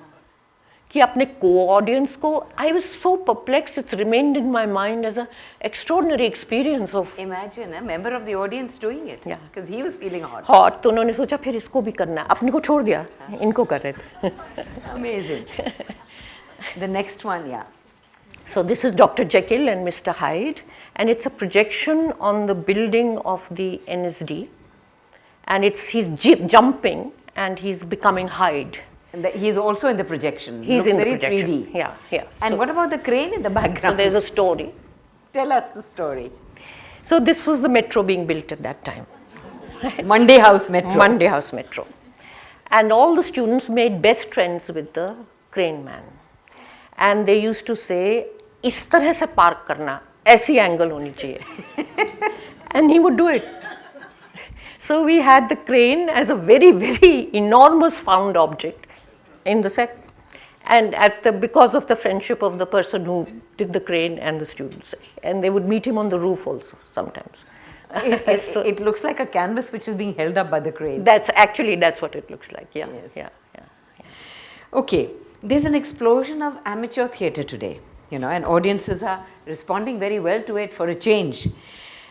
कि अपने co-audience को. I was so perplexed. It's remained in my mind as an extraordinary experience of. Imagine a member of the audience doing it. Yeah. Because he was feeling hot. Hot. तो उन्होंने सोचा फिर इसको भी करना है. अपने को छोड़ दिया, इनको कर रहे थे. Amazing. The next one, yeah. So this is Dr. Jekyll and Mr. Hyde, and it's a projection on the building of the NSD, and he's jumping and he's becoming Hyde. And he's also in the projection. He's Looks in the very projection. 3D. Yeah, yeah. And So- what about the crane in the background? So there's a story. Tell us the story. So this was the metro being built at that time. Monday House Metro. Monday House Metro. And all the students made best friends with the crane man. And they used to say, इस तरह से park करना, ऐसी angle होनी चाहिए. And he would do it. So we had the crane as a very, very enormous found object in the set. And because of the friendship of the person who did the crane and the students. And they would meet him on the roof also sometimes. It looks like a canvas which is being held up by the crane. That's what it looks like. Yeah, Yes. yeah. Okay, there's an explosion of amateur theatre today, and audiences are responding very well to it for a change.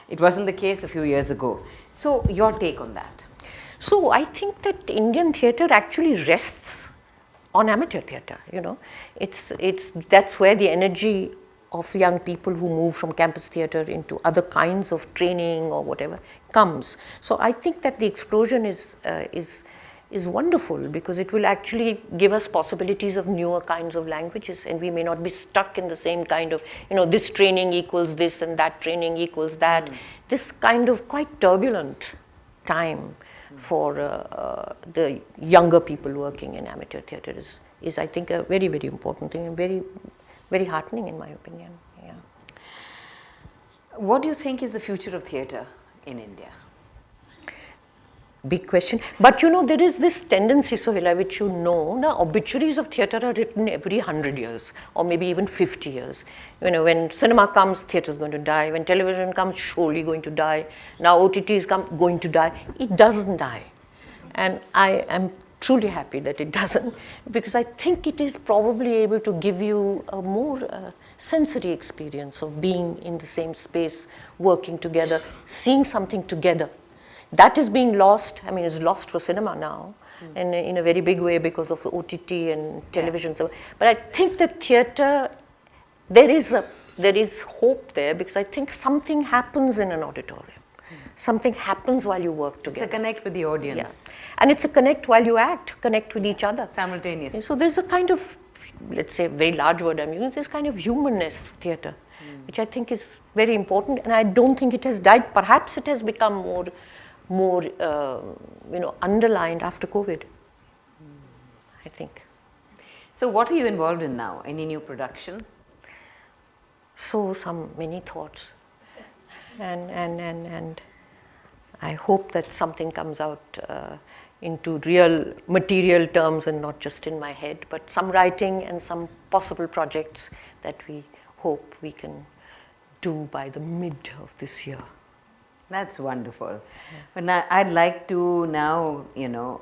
It wasn't the case a few years ago. So, your take on that? So, I think that Indian theatre actually rests on amateur theatre, That's where the energy of young people who move from campus theatre into other kinds of training or whatever comes. So, I think that the explosion is wonderful because it will actually give us possibilities of newer kinds of languages, and we may not be stuck in the same kind of, this training equals this and that training equals that. This kind of quite turbulent time for the younger people working in amateur theatre is I think a very, very important thing and very, very heartening in my opinion. Yeah. What do you think is the future of theatre in India? Big question. But there is this tendency, Sohaila, which now obituaries of theatre are written every 100 years or maybe even 50 years. When cinema comes, theatre is going to die. When television comes, surely going to die. Now OTTs come, going to die. It doesn't die. And I am truly happy that it doesn't, because I think it is probably able to give you a more sensory experience of being in the same space, working together, seeing something together. That is being lost. I mean, it's lost for cinema now, and in a very big way because of the OTT and television. So, but I think that theatre, there is hope there, because I think something happens in an auditorium. Something happens while you work together. It's a connect with the audience. Yeah. And it's a connect while you act, connect with each other. Simultaneously. So there's a kind of, let's say, a very large word I'm using, there's kind of humanness to theatre, which I think is very important, and I don't think it has died. Perhaps it has become more underlined after COVID, I think. So what are you involved in now? Any new production? So many thoughts, and I hope that something comes out into real material terms and not just in my head, but some writing and some possible projects that we hope we can do by the mid of this year. That's wonderful. But now I'd like to now,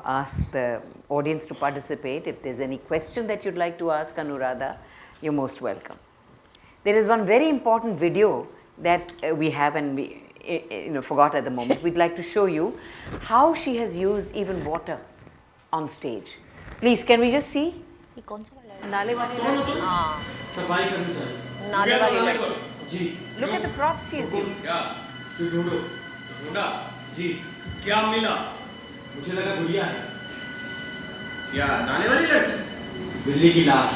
ask the audience to participate. If there's any question that you'd like to ask Anuradha, you're most welcome. There is one very important video that we have and we forgot at the moment. We'd like to show you how she has used even water on stage. Please, can we just see? Naale wali ladki? Naale wali ladki. Look at the props she's used. ढूंढा जी क्या मिला मुझे लगा गुड़िया है या नाले वाली लड़की बिल्ली की लाश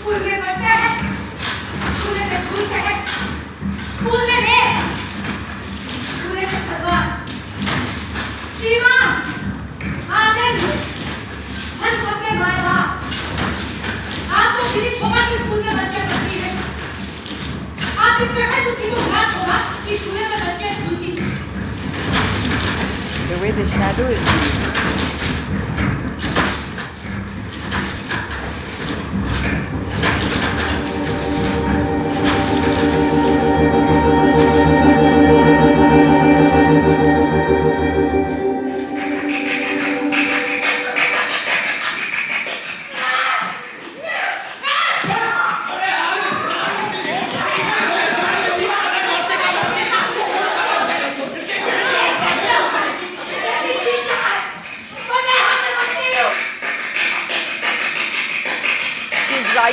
स्कूल में पढ़ता है, झूले पे झूलते हैं, स्कूल में रे, झूले पे सलवार, शिवा, आनंद, हम सब में माँ बाप, आपको विदित होगा कि स्कूल में बच्चे पढ़ती हैं, आपकी प्रखर बुद्धि को ज्ञात होगा कि झूले पर बच्चे झूलती हैं। The way the shadow is used.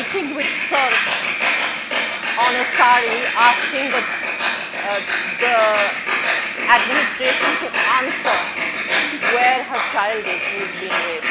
writing with surf on a sari, asking the administration to answer where her child is who is being raped.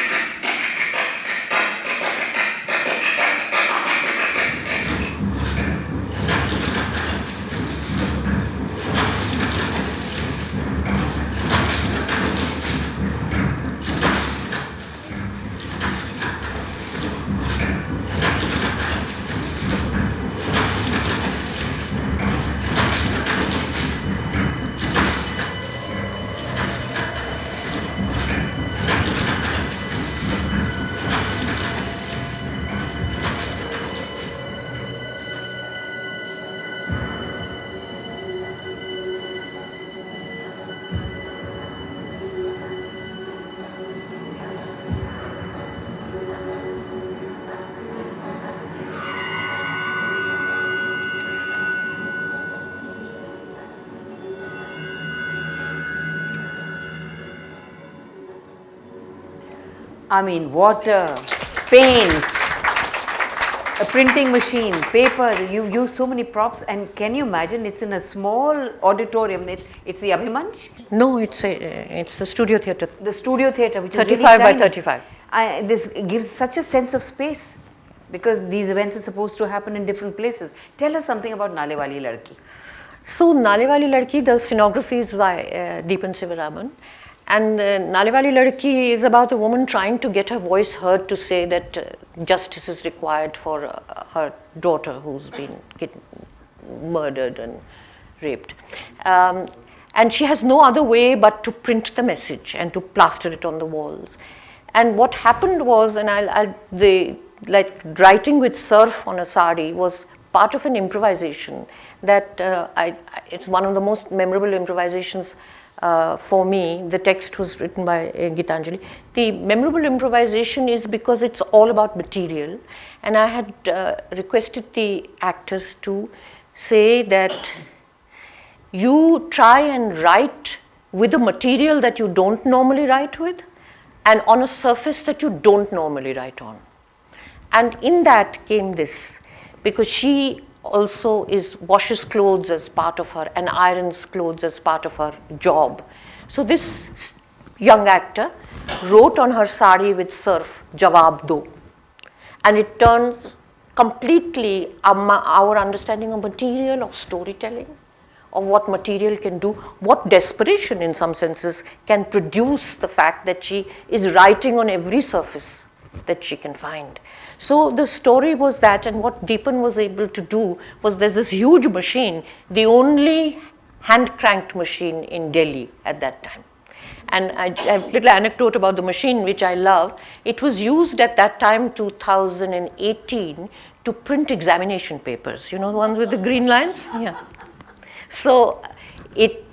I mean, water, paint, a printing machine, paper, you've used so many props, and can you imagine it's in a small auditorium, it's the Abhimanch? No, it's the studio theatre. The studio theatre, which is 35 really by tiny. 35. This gives such a sense of space because these events are supposed to happen in different places. Tell us something about Naale Wali Ladki. So, Naale Wali Ladki, the scenography is by Deepan Sivaraman. And Naale Wali Ladki is about a woman trying to get her voice heard to say that justice is required for her daughter who's been murdered and raped. And she has no other way but to print the message and to plaster it on the walls. And what happened was, and like writing with surf on a sari was part of an improvisation that it's one of the most memorable improvisations for me. The text was written by Gitanjali. The memorable improvisation is because it's all about material, and I had requested the actors to say that you try and write with a material that you don't normally write with and on a surface that you don't normally write on. And in that came this, because she also washes clothes as part of her and irons clothes as part of her job. So this young actor wrote on her sari with surf, Jawab Do. And it turns completely our understanding of material, of storytelling, of what material can do, what desperation in some senses can produce the fact that she is writing on every surface that she can find. So the story was that, and what Deepan was able to do was there's this huge machine, the only hand-cranked machine in Delhi at that time. And I have a little anecdote about the machine which I love. It was used at that time, 2018, to print examination papers, you know, the ones with the green lines? Yeah. So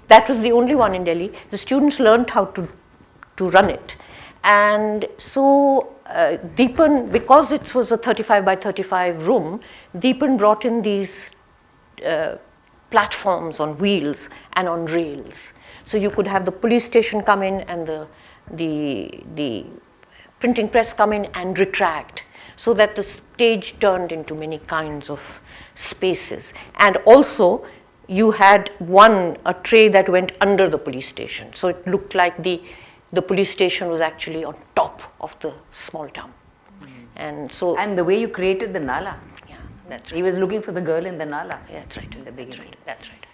that was the only one in Delhi. The students learned how to run it. And so Deepan, because it was a 35 by 35 room, Deepan brought in these platforms on wheels and on rails. So you could have the police station come in and the printing press come in and retract, so that the stage turned into many kinds of spaces. And also you had a tray that went under the police station. So it looked like the police station was actually on top of the small town. And the way you created the Nala. Yeah, that's right. He was looking for the girl in the Nala. Yeah, that's right. In the beginning. That's right.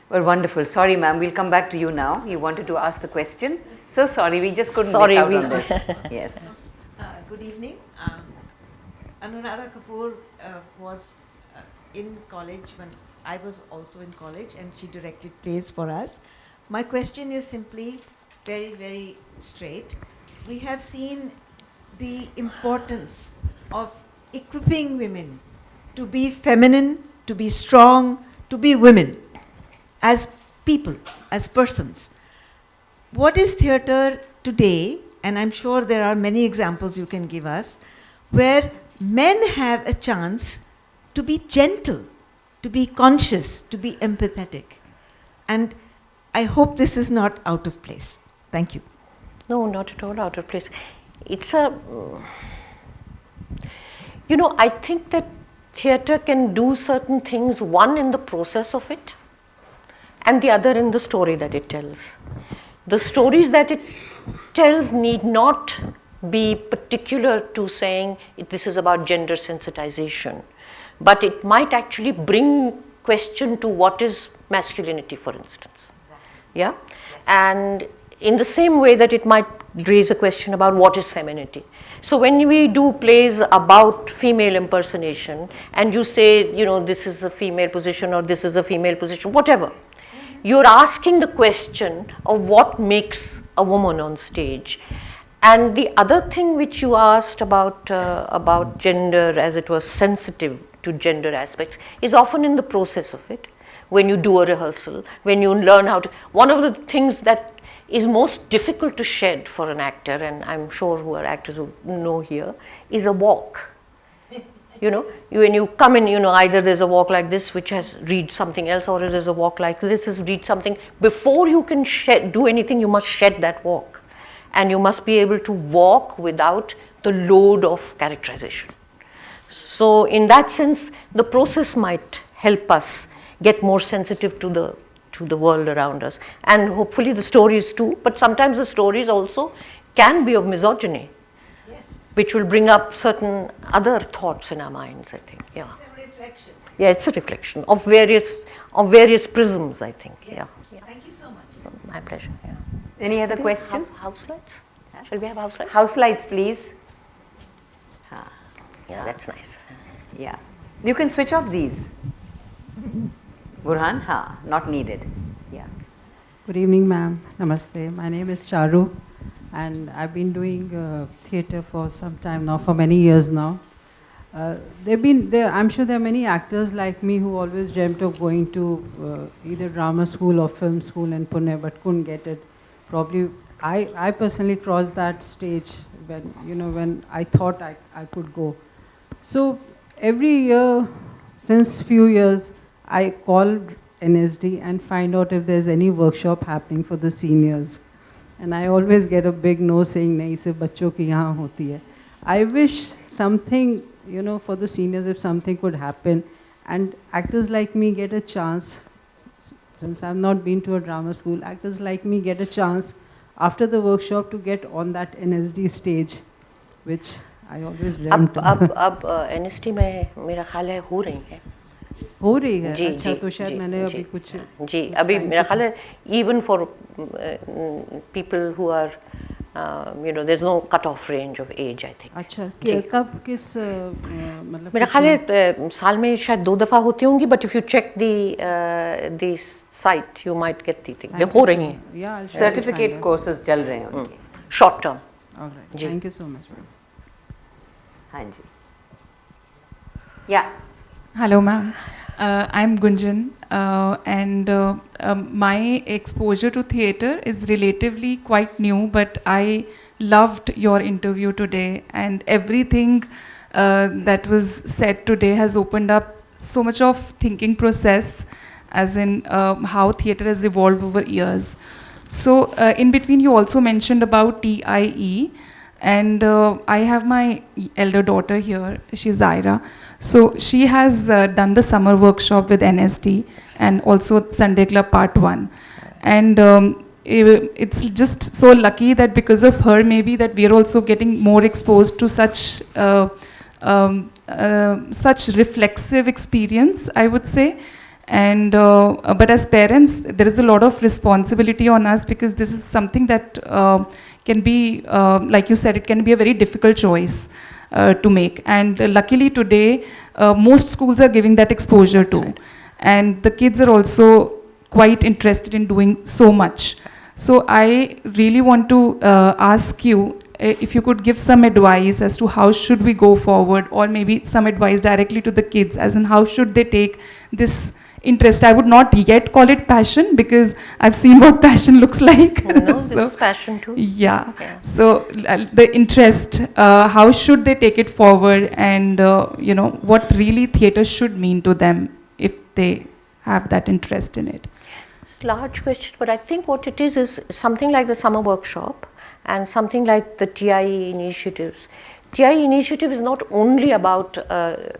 Well, wonderful. Sorry, ma'am. We'll come back to you now. You wanted to ask the question. So sorry, we just couldn't miss out on this. Yes. Good evening. Anuradha Kapur was in college when I was also in college, and she directed plays for us. My question is simply very, very straight. We have seen the importance of equipping women to be feminine, to be strong, to be women as people, as persons. What is theatre today, and I'm sure there are many examples you can give us, where men have a chance to be gentle, to be conscious, to be empathetic. And I hope this is not out of place. Thank you. No, not at all out of place. It's I think that theatre can do certain things, one in the process of it, and the other in the story that it tells. The stories that it tells need not be particular to saying this is about gender sensitization, but it might actually bring question to what is masculinity, for instance. Yeah? And in the same way that it might raise a question about what is femininity. So when we do plays about female impersonation and you say, you know, this is a female position or this is a female position, whatever, you're asking the question of what makes a woman on stage. And the other thing which you asked about gender as it was sensitive to gender aspects is often in the process of it. When you do a rehearsal, when you learn how to, one of the things that is most difficult to shed for an actor, and I'm sure who are actors who know here, is a walk. You know, when you come in, you know, either there's a walk like this which has read something else, or there's a walk like this has read something. Before you can do anything, you must shed that walk. And you must be able to walk without the load of characterization. So in that sense, the process might help us get more sensitive to the world around us, and hopefully the stories too, but sometimes the stories also can be of misogyny, yes, which will bring up certain other thoughts in our minds, I think. Yeah. It's a reflection. Yeah, it's a reflection of various prisms, I think. Yes. Yeah. Thank you so much. My pleasure. Yeah. Any other question? House lights? Shall we have house lights? House lights, please. Yeah, that's nice. Yeah. You can switch off these. Burhan? Not needed. Yeah. Good evening, ma'am. Namaste. My name is Charu, and I've been doing theatre for some time now, for many years now. I'm sure there are many actors like me who always dreamt of going to either drama school or film school in Pune, but couldn't get it. Probably, I personally crossed that stage when I thought I could go. So every year, since few years, I call NSD and find out if there's any workshop happening for the seniors. And I always get a big no saying, nahi, sirf bachcho ki yahan hoti hai. I wish something, for the seniors, if something could happen, and actors like me get a chance, since I've not been to a drama school, actors like me get a chance after the workshop to get on that NSD stage, which I always dreamt. अब NSD में मेरा ख्याल है हो रही है. हो रही है. जी, अच्छा, जी, तो शायद जी, मैंने जी, अभी कुछ. जी, अभी मेरा ख्याल है even for people who are there's no cut-off range of age, I think. अच्छा, कब किस मतलब मेरा ख्याल है साल में शायद 2 दफ़ा होती होंगी, but if you check the site, you might get the thing. हो रही हैं. Yeah, Certificate courses चल रहे हैं उनके. Short term. All right. Thank you so much. हाँ जी. Yeah. Hello, ma'am. I'm Gunjan, and my exposure to theatre is relatively quite new, but I loved your interview today, and everything that was said today has opened up so much of thinking process, as in how theatre has evolved over years. So in between you also mentioned about TIE, and I have my elder daughter here, she's Zaira. So she has done the summer workshop with NSD and also Sunday Club Part 1. And it's just so lucky that because of her maybe that we are also getting more exposed to such reflexive experience, I would say. And but as parents, there is a lot of responsibility on us, because this is something that can be, like you said, it can be a very difficult choice to make. And luckily today, most schools are giving that exposure to. Right. And the kids are also quite interested in doing so much. So I really want to ask you if you could give some advice as to how should we go forward, or maybe some advice directly to the kids, as in how should they take this interest. I would not yet call it passion, because I've seen what passion looks like. No, so, this is passion too. Yeah. So the interest, how should they take it forward, and what really theatre should mean to them if they have that interest in it? It's a large question, but I think what it is something like the summer workshop and something like the TIE initiatives TI initiative is not only about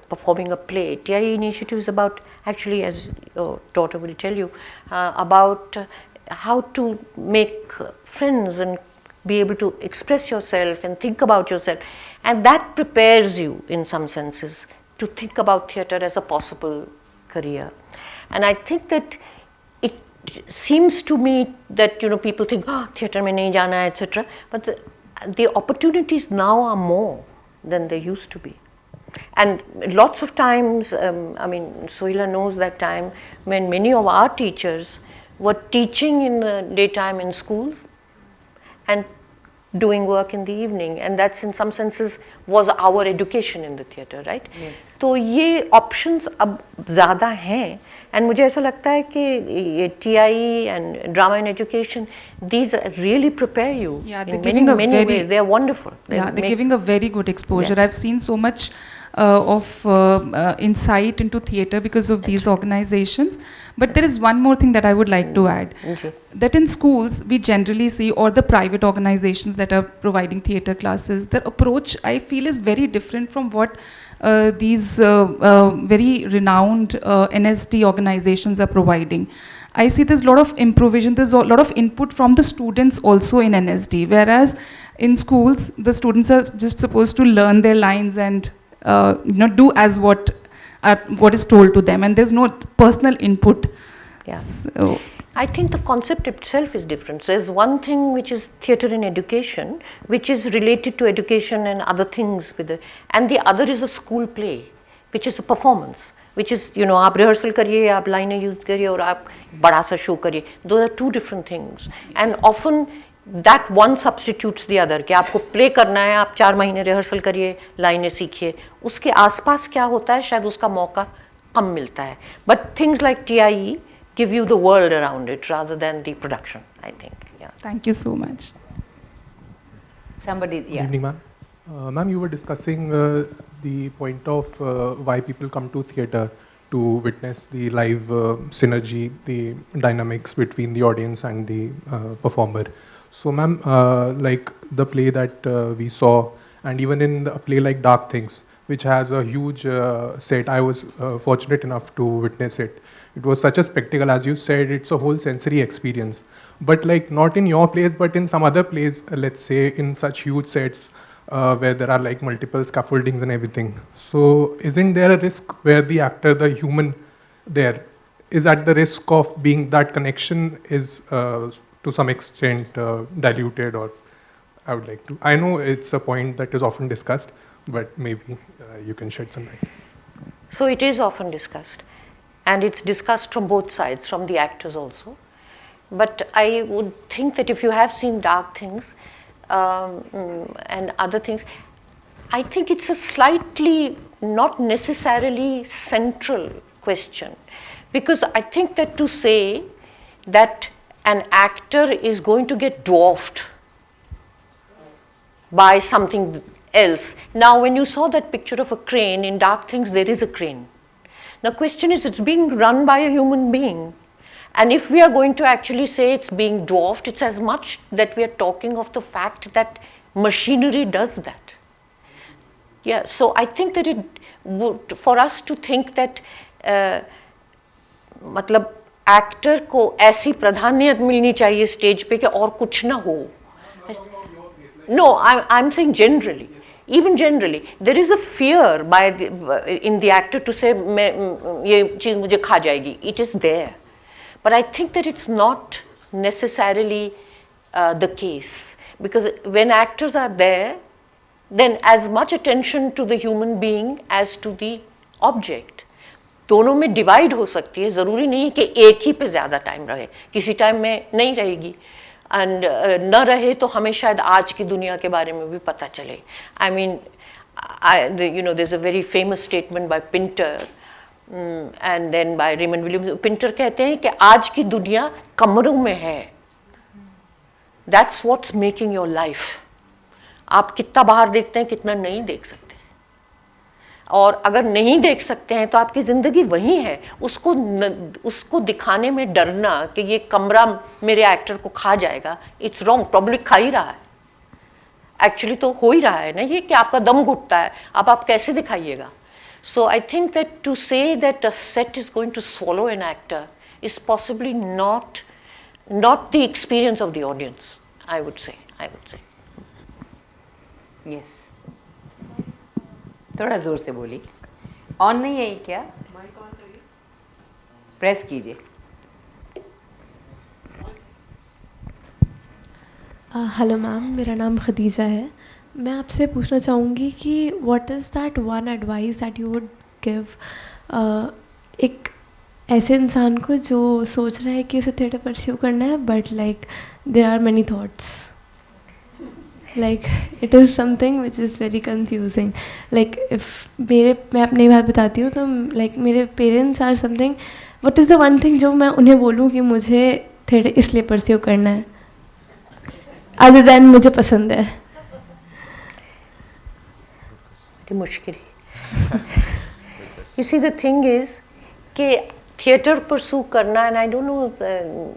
performing a play. TI initiative is about, actually, as your daughter will tell you, about how to make friends and be able to express yourself and think about yourself. And that prepares you, in some senses, to think about theatre as a possible career. And I think that it seems to me that, you know, people think, oh, theatre mein nahi jana hai, etc. But the opportunities now are more than they used to be. And lots of times, I mean, Sohaila knows that time when many of our teachers were teaching in the daytime in schools and doing work in the evening, and that's in some senses was our education in the theatre, right? Yes. तो ये options अब ज़्यादा हैं, and मुझे ऐसा लगता है कि ये TI and drama and education, these really prepare you in many ways. They are wonderful. They're giving a very good exposure. Yes. I've seen so much of insight into theatre because of these organizations. But there is one more thing that I would like to add. Okay. That in schools, we generally see, or the private organizations that are providing theatre classes, their approach, I feel, is very different from what these very renowned NSD organizations are providing. I see there's a lot of improvisation, there's a lot of input from the students also in NSD, whereas in schools, the students are just supposed to learn their lines and do as what is told to them, and there's no personal input. Yeah. So, I think the concept itself is different. So there's one thing which is theatre in education, which is related to education and other things with it, and the other is a school play, which is a performance, which is, you know, आप rehearsal करिए, आप लाइनें use करिए और आप बड़ा सा show करिए. Those are two different things, and often that one substitutes the other. कि आपको play करना है, आप 4 महीने rehearsal करिए, लाइनें सीखिए. उसके आसपास क्या होता है, शायद उसका मौका कम मिलता है. But things like TIE give you the world around it rather than the production, I think. Yeah. thank you so much. Somebody, yeah. Good evening, ma'am. Ma'am, you were discussing the point of why people come to theatre to witness the live synergy, the dynamics between the audience and the performer. So, ma'am, like the play that we saw, and even in a play like Dark Things, which has a huge set, I was fortunate enough to witness it. It was such a spectacle, as you said, it's a whole sensory experience. But like not in your plays, but in some other plays, let's say in such huge sets where there are like multiple scaffoldings and everything. So isn't there a risk where the actor, the human there, is at the risk of being that connection is to some extent diluted, or I would like to. I know it's a point that is often discussed, but maybe you can shed some light. So it is often discussed, and it's discussed from both sides, from the actors also. But I would think that if you have seen Dark Things and other things, I think it's a slightly, not necessarily central question, because I think that to say that an actor is going to get dwarfed by something else. Now, when you saw that picture of a crane in Dark Things, there is a crane. The question is, it's being run by a human being. And if we are going to actually say it's being dwarfed, it's as much that we are talking of the fact that machinery does that. Yeah, so I think that it would, for us to think that मतलब actor को ऐसी प्राधान्यता मिलनी चाहिए stage पे कि और कुछ ना हो. No, I'm saying generally. Even generally, there is a fear by in the actor to say ये चीज़ मुझे खा जाएगी. It is there. But I think that it's not necessarily the case, because when actors are there, then as much attention to the human being as to the object. दोनों में divide हो सकती है, ज़रूरी नहीं है कि एक ही पे ज़्यादा टाइम रहे, किसी टाइम में नहीं रहेगी, एंड न रहे तो हमें शायद आज की दुनिया के बारे में भी पता चले. I mean, you know, there's a very famous statement by Pinter and then by Raymond Williams. Pinter कहते हैं कि आज की दुनिया कमरों में है. That's what's making your life. आप कितना बाहर देखते हैं, कितना नहीं देख सकते. और अगर नहीं देख सकते हैं तो आपकी ज़िंदगी वही है. उसको दिखाने में डरना कि ये कमरा मेरे एक्टर को खा जाएगा, इट्स रॉन्ग. पब्लिक खा ही रहा है. एक्चुअली तो हो ही रहा है ना ये कि आपका दम घुटता है, अब आप कैसे दिखाइएगा. So I think that to say that a set is going to swallow an actor is possibly not the experience of the audience. I would say. Yes. थोड़ा जोर से बोली. ऑन नहीं है क्या? प्रेस कीजिए. हेलो मैम, मेरा नाम खदीजा है. मैं आपसे पूछना चाहूँगी कि what is that one advice that you would give एक ऐसे इंसान को जो सोच रहा है कि उसे थिएटर परस्यू करना है, but like there are many thoughts, like it is something which is very confusing. Like मैं अपनी बात बताती हूँ तो लाइक मेरे parents are something, what is the one thing जो मैं उन्हें बोलूँ कि मुझे थिएटर इसलिए परस्यू करना है अदर दैन मुझे पसंद है. मुश्किल. You see the thing is कि theatre pursue करना, and I don't know,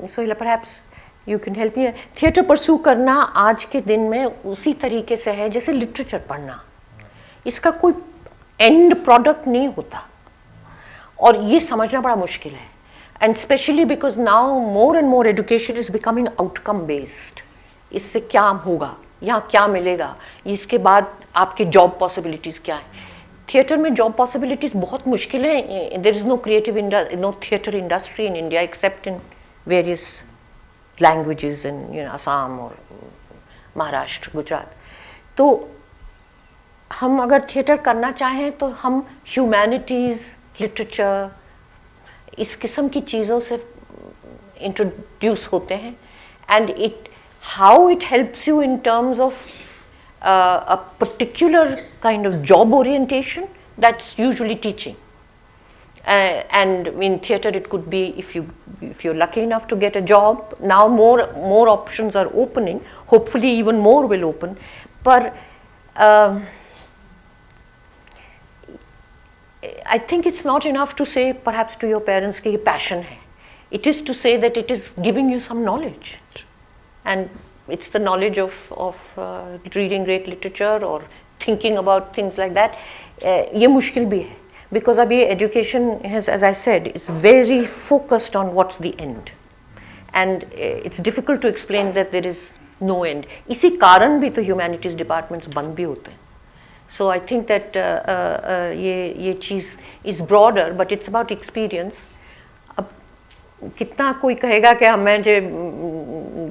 Sohaila, perhaps you can help me. Theatre pursue करना आज के दिन में उसी तरीके से है जैसे literature पढ़ना. इसका कोई end product नहीं होता और ये समझना बड़ा मुश्किल है. And especially because now more and more education is becoming outcome based. इससे क्या होगा, यहाँ क्या मिलेगा, इसके बाद आपके जॉब पॉसिबिलिटीज़ क्या हैं. थिएटर में जॉब पॉसिबिलिटीज़ बहुत मुश्किल है. There is no theatre industry in India except in various languages in Assam और महाराष्ट्र, गुजरात. तो हम अगर थिएटर करना चाहें तो हम ह्यूमैनिटीज़, लिटरेचर, इस किस्म की चीज़ों से इंट्रोड्यूस होते हैं. And how it helps you in terms of a particular kind of job orientation, that's usually teaching. And in theatre it could be if you're lucky enough to get a job. Now more options are opening, hopefully even more will open. But I think it's not enough to say perhaps to your parents कि ये passion है. It is to say that it is giving you some knowledge. And it's the knowledge of reading great literature or thinking about things like that. ये मुश्किल भी है because अभी education has, as I said, is very focused on what's the end, and it's difficult to explain that there is no end. इसी कारण भी तो humanities departments बंद भी होते हैं. So I think that ये चीज़ is broader, but it's about experience. अब कितना कोई कहेगा कि हमें जो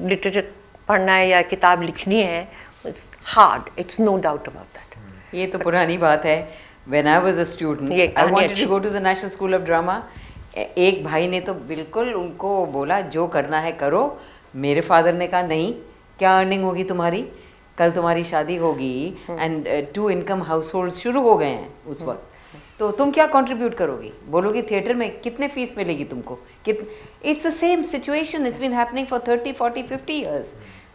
लिटरेचर पढ़ना है या किताब लिखनी है, it's hard, it's no doubt about that. ये तो पुरानी बात है. When I was a student, I wanted to go to the National School of Drama. एक भाई ने तो बिल्कुल उनको बोला जो करना है करो. मेरे फादर ने कहा नहीं, क्या अर्निंग होगी तुम्हारी, कल तुम्हारी शादी होगी. एंड 2 income households शुरू हो गए हैं उस वक्त. तो तुम क्या कंट्रीब्यूट करोगी, बोलोगी थिएटर में कितने फीस मिलेगी तुमको. It's the same situation, it's been happening for 30, 40, 50 years.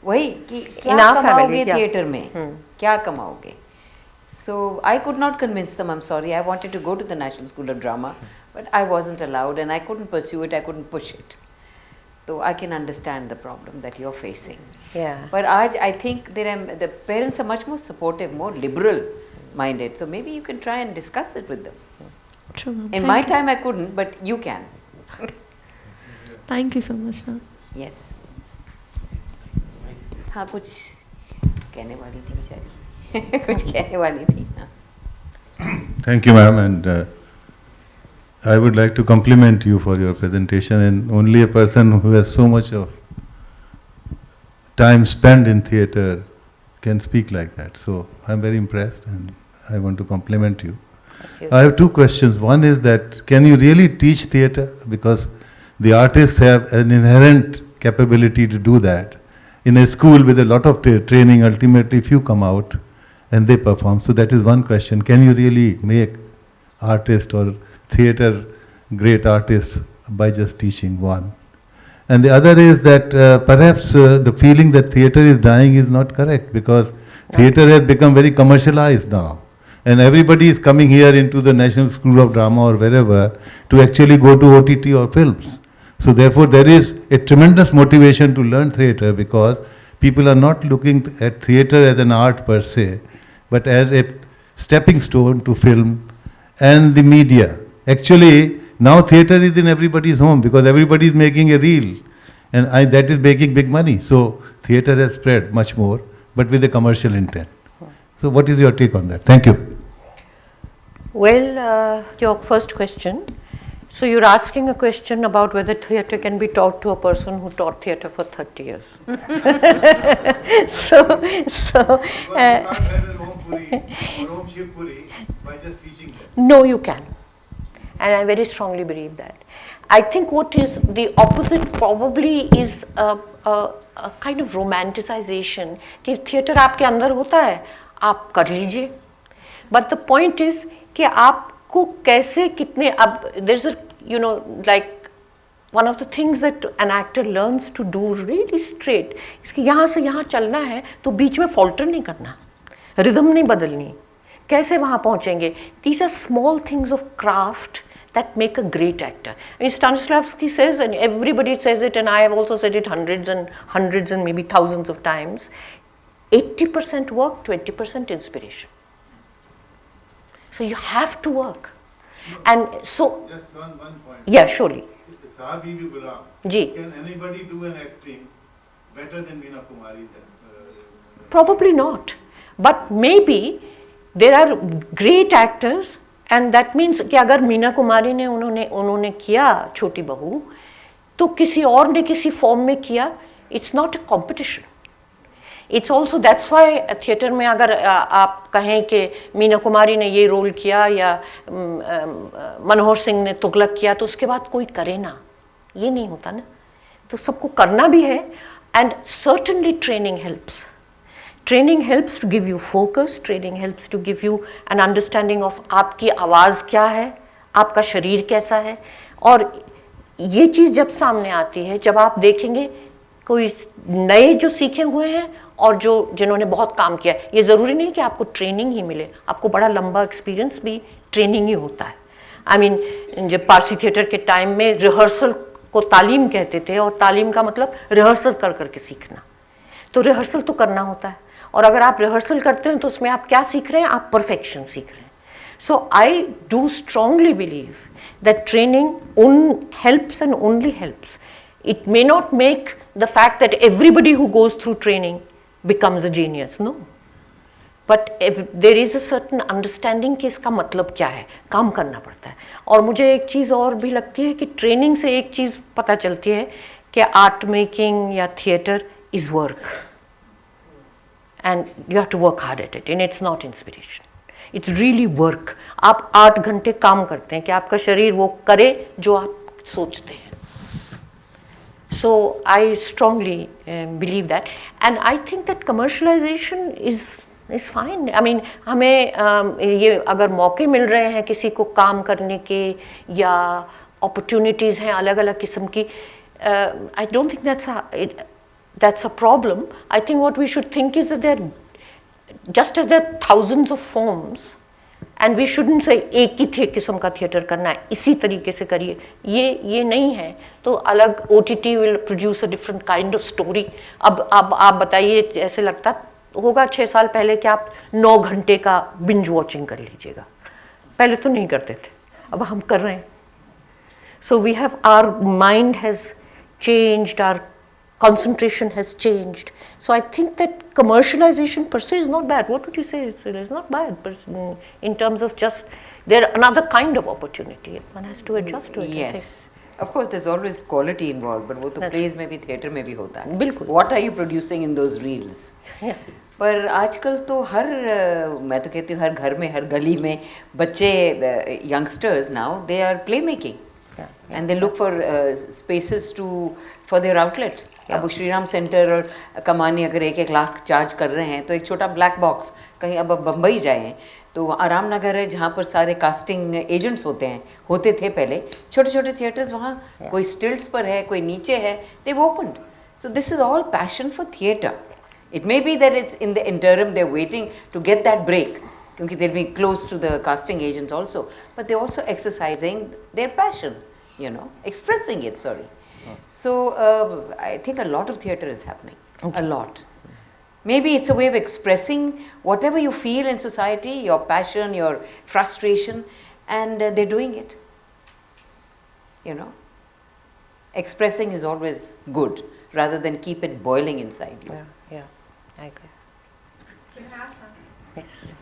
वही कि क्या कमाओगे थिएटर में, क्या कमाओगे. So I could not convince them. I am sorry, I wanted to go to the National School of Drama but I wasn't allowed and I couldn't pursue it, I couldn't push it. तो I can understand the problem that you are facing. पर आज I think the parents are much more supportive, more liberal minded, so maybe you can try and discuss it with them. True, ma'am. In my time I couldn't, but you can. Thank you so much, ma'am. Yes. हाँ, कुछ कहने वाली थी बेचारी. कुछ कहने वाली थी. Thank you, ma'am, and I would like to compliment you for your presentation. And only a person who has so much of time spent in theatre can speak like that. So I'm very impressed, and I want to compliment you. I have 2 questions. One is that can you really teach theatre, because the artists have an inherent capability to do that. In a school with a lot of training, ultimately if you come out and they perform. So that is one question. Can you really make artists or theatre great artists by just teaching? One. And the other is that perhaps the feeling that theatre is dying is not correct, because theatre has become very commercialized now. And everybody is coming here into the National School of Drama or wherever to actually go to OTT or films. So therefore there is a tremendous motivation to learn theatre, because people are not looking at theatre as an art per se, but as a stepping stone to film and the media. Actually, now theatre is in everybody's home because everybody is making a reel, and that is making big money. So theatre has spread much more, but with a commercial intent. So what is your take on that? Thank you. Well, your first question. So you're asking a question about whether theatre can be taught to a person who taught theatre for 30 years. No, you can. And I very strongly believe that. I think what is the opposite probably is a kind of romanticization कि theatre आपके अंदर होता है, आप कर लीजिए. But the point is कि आपको कैसे कितने अब there's a like one of the things that an actor learns to do really straight is कि यहाँ से यहाँ चलना है तो बीच में falter नहीं करना, rhythm नहीं बदलनी, कैसे वहाँ पहुँचेंगे. These are small things of craft that make a great actor. I mean, Stanislavski says, and everybody says it, and I have also said it hundreds and maybe thousands of times, 80% work, 20% inspiration. So you have to work. And so, just one point. Yeah, surely. Sahabi Gulam. Ji. Can anybody do an acting better than Meena Kumari? Probably not. But maybe there are great actors, and that means कि अगर मीना कुमारी ने उन्होंने किया छोटी बहू, तो किसी और ने किसी फॉर्म में किया, it's not a competition. It's also, that's why theatre में अगर आप कहें कि मीना कुमारी ने ये रोल किया या मनोहर सिंह ने तुगलक किया तो उसके बाद कोई करे ना, ये नहीं होता ना. तो सबको करना भी है. And certainly training helps. Training helps to give you focus, training helps to give you an understanding of आपकी आवाज़ क्या है, आपका शरीर कैसा है. और ये चीज़ जब सामने आती है, जब आप देखेंगे कोई नए जो सीखे हुए हैं और जिन्होंने बहुत काम किया है, ये ज़रूरी नहीं कि आपको ट्रेनिंग ही मिले, आपको बड़ा लंबा एक्सपीरियंस भी ट्रेनिंग ही होता है. आई मीन जब पारसी थिएटर के टाइम में रिहर्सल को तालीम कहते थे, और तालीम का मतलब रिहर्सल कर करके सीखना. तो रिहर्सल तो करना होता है, और अगर आप रिहर्सल करते हैं तो उसमें आप क्या सीख रहे हैं, आप परफेक्शन सीख रहे हैं. So I do strongly believe that training helps and only helps. It may not make the fact that everybody who goes through training becomes a genius, no. But if there is a certain understanding कि इसका मतलब क्या है, काम करना पड़ता है. और मुझे एक चीज़ और भी लगती है कि ट्रेनिंग से एक चीज़ पता चलती है कि आर्ट मेकिंग या theatre is work. And you have to work hard at it, and it's not inspiration. It's really work. आप 8 घंटे काम करते हैं कि आपका शरीर वो करे जो आप सोचते हैं. So I strongly believe that, and I think that commercialization is fine. I mean, हमें ये अगर मौके मिल रहे हैं किसी को काम करने के या opportunities हैं अलग-अलग किस्म की, I don't think that's a problem. I think what we should think is that just as there are thousands of forms, and we shouldn't say एक ही किस्म का थिएटर करना है, इसी तरीके से करिए, ये नहीं है. तो अलग OTT will produce a different kind of story. अब आप बताइए, ऐसे लगता होगा 6 साल पहले कि आप 9 घंटे का बिंज वॉचिंग कर लीजिएगा. पहले तो नहीं करते थे, अब हम कर रहे हैं. So we have, our mind has changed, our concentration has changed. So I think that commercialization per se is not bad. What would you say? It's not bad, but in terms of just, they're another kind of opportunity. One has to adjust to it. Yes. Of course, there's always quality involved, but वो तो plays में भी theatre में भी होता है. बिल्कुल. What are you producing in those reels? Yeah. पर आजकल तो मैं तो कहती हूँ हर घर में, हर गली में बच्चे, youngsters now, they are play making. And they look for spaces for their outlet. अब श्री राम सेंटर और कमानी अगर 1-1 लाख चार्ज कर रहे हैं तो एक छोटा ब्लैक बॉक्स, कहीं अब बम्बई जाएं तो आराम नगर है जहाँ पर सारे कास्टिंग एजेंट्स होते थे पहले, छोटे छोटे थिएटर्स वहाँ, कोई स्टिल्ट्स पर है, कोई नीचे है, they've opened. So this is all passion for theatre. It may be that it's in the interim they're waiting to get that break, क्योंकि they'll be close to the casting agents also, but they're also exercising their passion, expressing it, sorry. So I think a lot of theatre is happening, a lot. Maybe it's a way of expressing whatever you feel in society, your passion, your frustration, and they're doing it. You know, expressing is always good rather than keep it boiling inside you. Yeah, I agree. Can I ask something? Yes.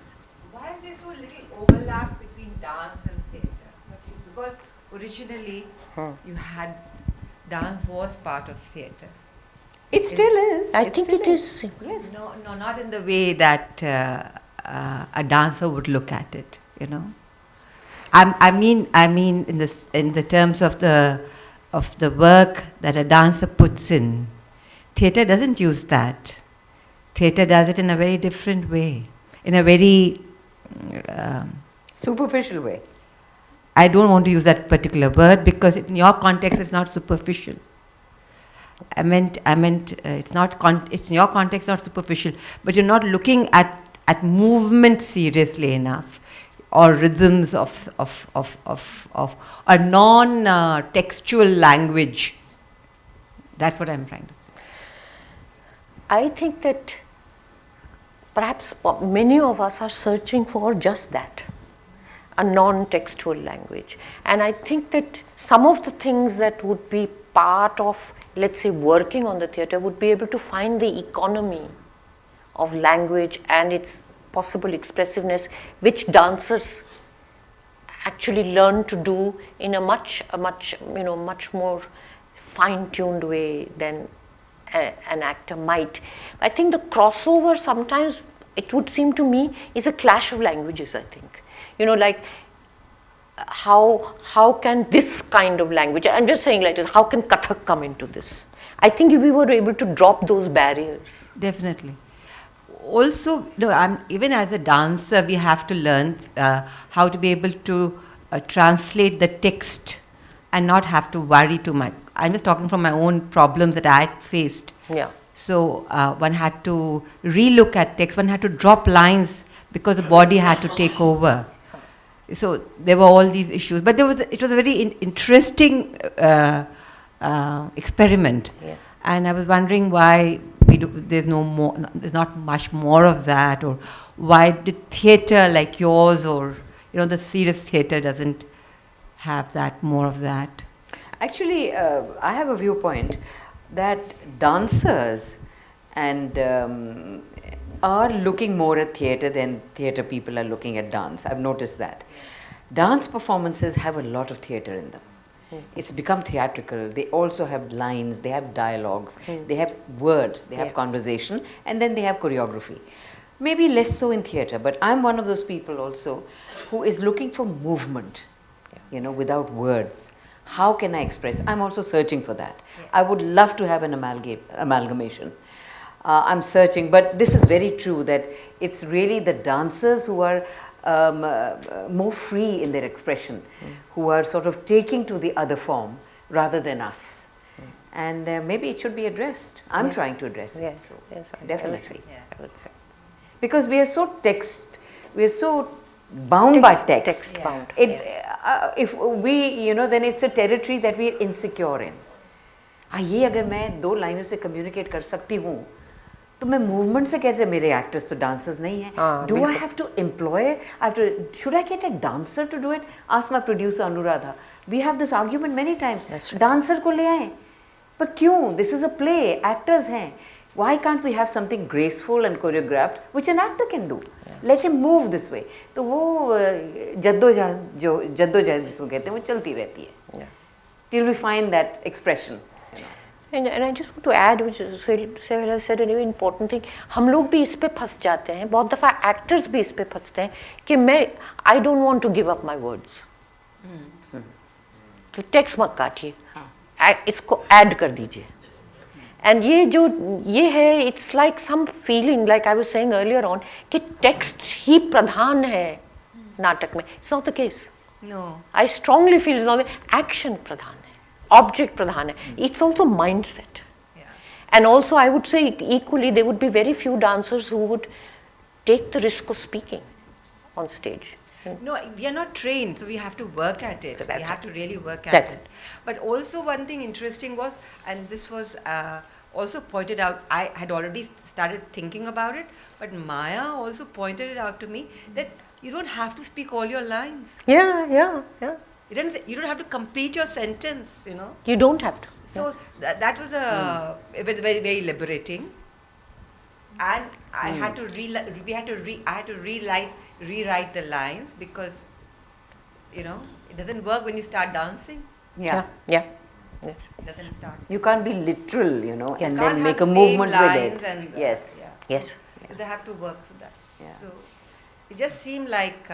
Why is there so little overlap between dance and theatre? It's because originally you had dance was part of theatre. It still is. I think it is. Yes. No, not in the way that a dancer would look at it. You know, I mean, in the terms of the work that a dancer puts in, theatre doesn't use that. Theatre does it in a very different way, in a very superficial way. I don't want to use that particular word because in your context it's not superficial. I meant it's not it's in your context not superficial, but you're not looking at movement seriously enough, or rhythms of a non-textual language. That's what I'm trying to say. I think that perhaps many of us are searching for just that, a non-textual language. And I think that some of the things that would be part of, let's say, working on the theatre would be able to find the economy of language and its possible expressiveness, which dancers actually learn to do in a much more fine-tuned way than an actor might. I think the crossover sometimes, it would seem to me, is a clash of languages, I think. You know, like how can this kind of language, I'm just saying like this, how can Kathak come into this? I think if we were able to drop those barriers. Definitely. Also, even as a dancer, we have to learn how to be able to translate the text and not have to worry too much. I'm just talking from my own problems that I faced. Yeah. So one had to relook at text, one had to drop lines because the body had to take over. So there were all these issues, but it was a very interesting experiment, and I was wondering why there's not much more of that, or why did theatre like yours, or the serious theatre doesn't have that more of that. Actually, I have a viewpoint that dancers and are looking more at theatre than theatre people are looking at dance. I've noticed that. Dance performances have a lot of theatre in them. It's become theatrical. They also have lines, they have dialogues, they have word, they have conversation, and then they have choreography. Maybe less so in theatre, but I'm one of those people also who is looking for movement, without words. How can I express? I'm also searching for that. I would love to have an amalgamation. I'm searching, but this is very true that it's really the dancers who are more free in their expression, who are sort of taking to the other form rather than us. And maybe it should be addressed. I'm trying to address it. Yes, definitely. I would say. Because we are so bound by text. Text bound. If we, then it's a territory that we are insecure in. ये अगर मैं 2 लाइनों से communicate कर सकती हूँ, तो मैं movement से कैसे, मेरे actors तो dancers नहीं हैं. Do I have to employ? Should I get a dancer to do it? Ask my producer Anuradha. We have this argument many times. Dancer को ले आए. But क्यों? This is a play. Actors हैं. Why can't we have something graceful and choreographed which an actor can do? Let him move this way. तो वो जद्दोजहद जिसको कहते हैं वो चलती रहती है. Till we find that expression. And I just want to add, which Sohaila said a very important thing. हम लोग भी इस पे फंस जाते हैं. बहुत दफ़ा actors भी इस पे फंसते हैं कि I don't want to give up my words. तो text मत काटिए, इसको add कर दीजिए. And ये है, it's like some feeling, like I was saying earlier on, कि text ही प्रधान है नाटक में. It's not the case. No. I strongly feel it's not the action प्रधान है, object प्रधान है. It's also mindset. And also I would say equally there would be very few dancers who would take the risk of speaking on stage. No, we are not trained, so we have to work at it. We have to really work at it. But also one thing interesting was, and this was also pointed out, I had already started thinking about it, but Maya also pointed it out to me that you don't have to speak all your lines. Yeah. You don't have to complete your sentence, you know. You don't have to. So that was it was very, very liberating. And I had to rewrite the lines because, you know, it doesn't work when you start dancing. Yeah. It doesn't start. You can't be literal, you know, and You then can't make have a the same movement with lines it. and, Yes. Yes. So they have to work so that. Yeah. So it just seemed like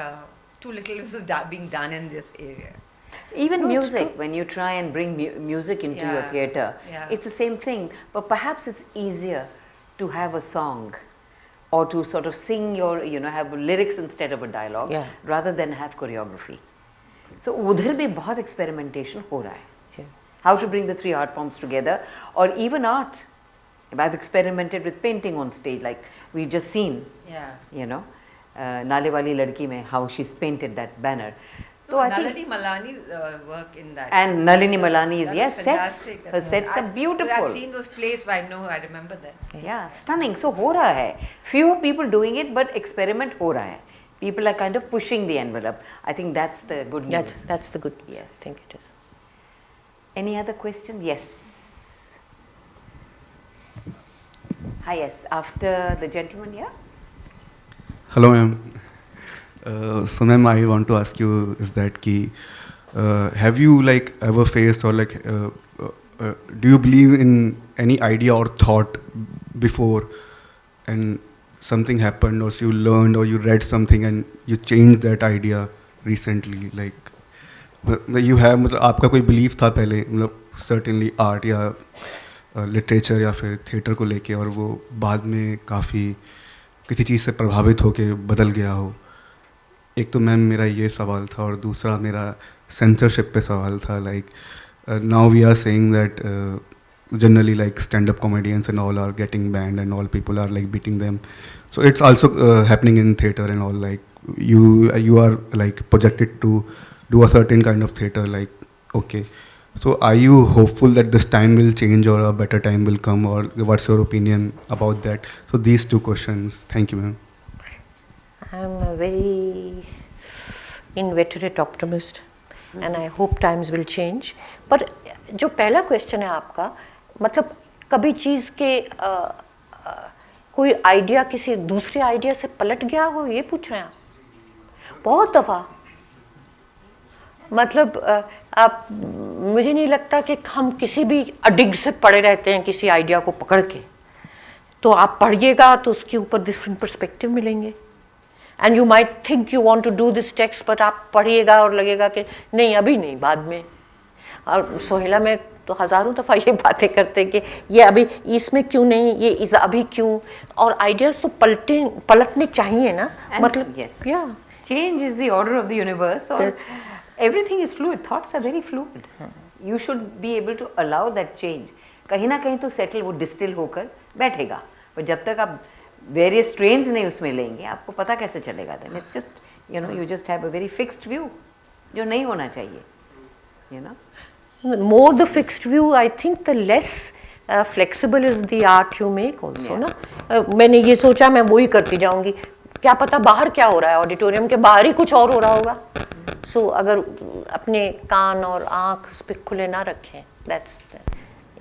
too little was being done in this area. Even No, it's music, true. when you try and bring music into your Yeah, theatre, yeah. it's the same thing. But perhaps it's easier to have a song or to sort of sing your, you know, have lyrics instead of a dialogue, Yeah. rather than have choreography. So उधर भी बहुत experimentation हो रहा है. How to bring the three art forms together, or even art. I've experimented with painting on stage, like we've just seen. Yeah. You know, नाले वाली लड़की में how she's painted that banner. So I think, Nalini Malani's work in that. and Nalini Malani's, That yes, was sets. fantastic. Her sets are beautiful. I've seen those plays, so I know, I remember that. Yeah, stunning. So हो रहा है. Few people doing it, but experiment हो रहा है. People are kind of pushing the envelope. I think that's the good news. That's the good news. Yes. I think it is. Any other questions? Yes. Hi, yes. After the gentleman here. Hello, ma'am. So, ma'am, I want to ask you is that have you like ever faced or like do you believe in any idea or thought before, and something happened, or you learned or you read something and you changed that idea recently? Like you have, मतलब आपका कोई belief था पहले, मतलब certainly art या literature या फिर theatre को लेके, और वो बाद में काफ़ी किसी चीज़ से प्रभावित होके बदल गया हो? एक तो मैम मेरा ये सवाल था, और दूसरा मेरा सेंसरशिप पे सवाल था. Like now we are saying that generally like stand up comedians and all are getting banned and all people are like beating them. So it's also happening in theatre and all. Like you are like projected to do a certain kind of theater, like, okay, so are you hopeful that this time will change or a better time will come, or what's your opinion about that? So these two questions. Thank you, ma'am. I'm a very inveterate optimist and I hope times will change. पर जो पहला question है आपका, मतलब कभी चीज़ के कोई idea किसी दूसरे आइडिया से पलट गया हो, ये पूछ रहे हैं आप? बहुत दफ़ा. मतलब आप, मुझे नहीं लगता कि हम किसी भी अडिग से पड़े रहते हैं किसी आइडिया को पकड़ के. तो आप पढ़िएगा तो उसके ऊपर डिफरेंट पर्सपेक्टिव मिलेंगे. And you might think you want to do this text, but आप पढ़िएगा और लगेगा कि नहीं अभी नहीं, बाद में. और सोहेला में तो हज़ारों दफ़ा ये बातें करते हैं कि ये अभी इसमें क्यों नहीं, ये अभी क्यों. और आइडियाज़ तो पलटने चाहिए ना. मतलब yes. Change is the order of the universe, or everything is fluid. Thoughts are very fluid. You should be able to allow that change. कहीं ना कहीं तो settle, वो distill होकर बैठेगा. पर जब तक आप various strains नहीं उसमें लेंगे, आपको पता कैसे चलेगा? Then it's just, you know, you just have a very fixed view, जो नहीं होना चाहिए, you know. More the fixed view, I think the less flexible is the art you make also, ना. मैंने ये सोचा मैं वो ही करती जाऊँगी, क्या पता बाहर क्या हो रहा है, ऑडिटोरियम के बाहर ही कुछ और हो रहा होगा. सो अगर अपने कान और आँख उस पर खुले ना रखें, that's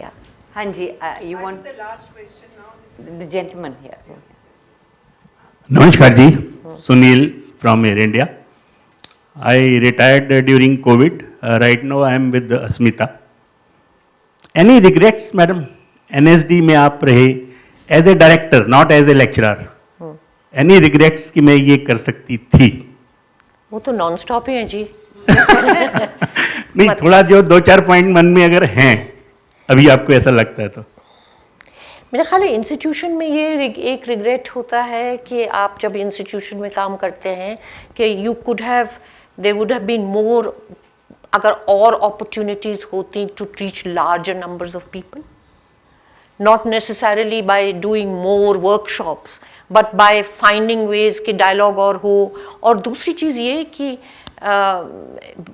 yeah. हाँ जी, you want the last question now? The gentleman here. Namaskar ji, Sunil from Air India. I retired during COVID. Right now I am with Asmita. Any regrets, madam? NSD में आप रहे as a director, not as a lecturer. Any regrets कि मैं ये कर सकती थी? वो तो नॉन स्टॉप ही है जी. नहीं, थोड़ा जो 2-4 पॉइंट मन में अगर हैं अभी आपको ऐसा लगता है तो. मेरा ख्याल है इंस्टीट्यूशन में ये एक रिग्रेट होता है कि आप जब इंस्टीट्यूशन में काम करते हैं कि you could have, there would have been more, अगर और अपॉर्चुनिटीज़ होती to reach larger numbers of people, not necessarily by doing more workshops, but by finding ways कि डायलॉग और हो. और दूसरी चीज़ ये कि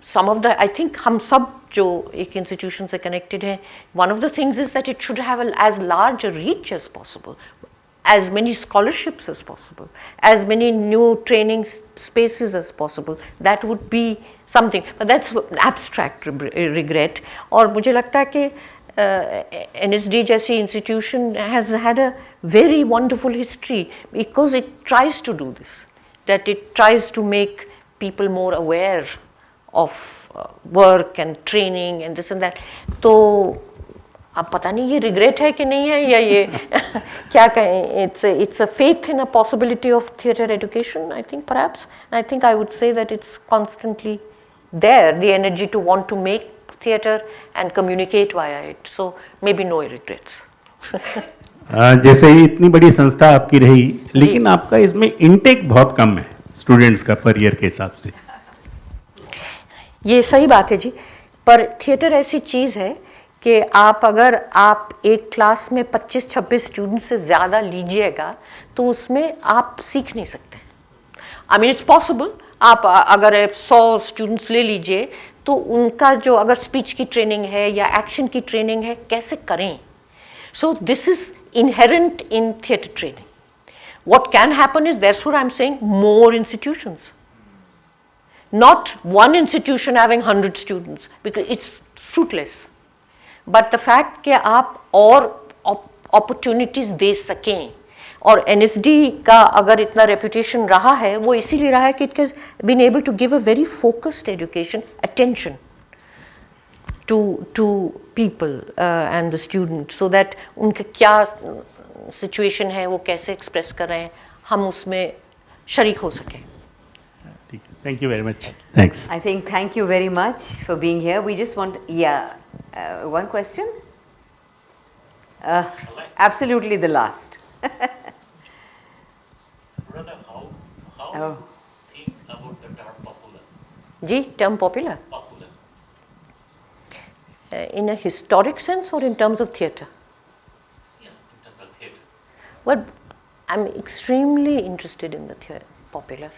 some of the, I think हम सब जो एक institution से connected हैं, one of the things is that it should have as large a reach as possible, as many scholarships as possible, as many new training spaces as possible. That would be something, but that's abstract regret. और मुझे लगता है कि NSD जैसी institution has had a very wonderful history because it tries to do this, that it tries to make people more aware of work and training and this and that. तो अब पता नहीं ये regret है कि नहीं है या ये क्या कहें, it's a faith in a possibility of theatre education, I think perhaps. And I think I would say that it's constantly there, the energy to want to make theatre and communicate via it. So maybe no regrets. जैसे ही इतनी बड़ी संस्था आपकी रही, लेकिन आपका इसमें intake बहुत कम है स्टूडेंट्स का पर ईयर के हिसाब से. ये सही बात है जी, पर थिएटर ऐसी चीज़ है कि अगर आप एक क्लास में 25-26 स्टूडेंट्स से ज़्यादा लीजिएगा तो उसमें आप सीख नहीं सकते. आई मीन इट्स पॉसिबल, आप अगर 100 स्टूडेंट्स ले लीजिए तो उनका जो अगर स्पीच की ट्रेनिंग है या एक्शन की ट्रेनिंग है कैसे करें. So this is inherent in theatre training. What can happen is, that's what I am saying, more institutions, not one institution having 100 students, because it's fruitless. But the fact कि आप और opportunities दे सकें, और NSD का अगर इतना reputation रहा है वो इसीलिए रहा है कि it has been able to give a very focused education, attention to people and the students, so that उनका क्या situation है वो कैसे express कर रहे हैं हम उसमें शरीक हो सकें. Thank you very much. Thanks. I think thank you very much for being here. We just want, one question? Absolutely the last. Brother, how think about the term popular? Ji, term popular? Popular. In a historic sense or in terms of theatre? Yeah, in terms of theatre. Well, I'm extremely interested in the popular.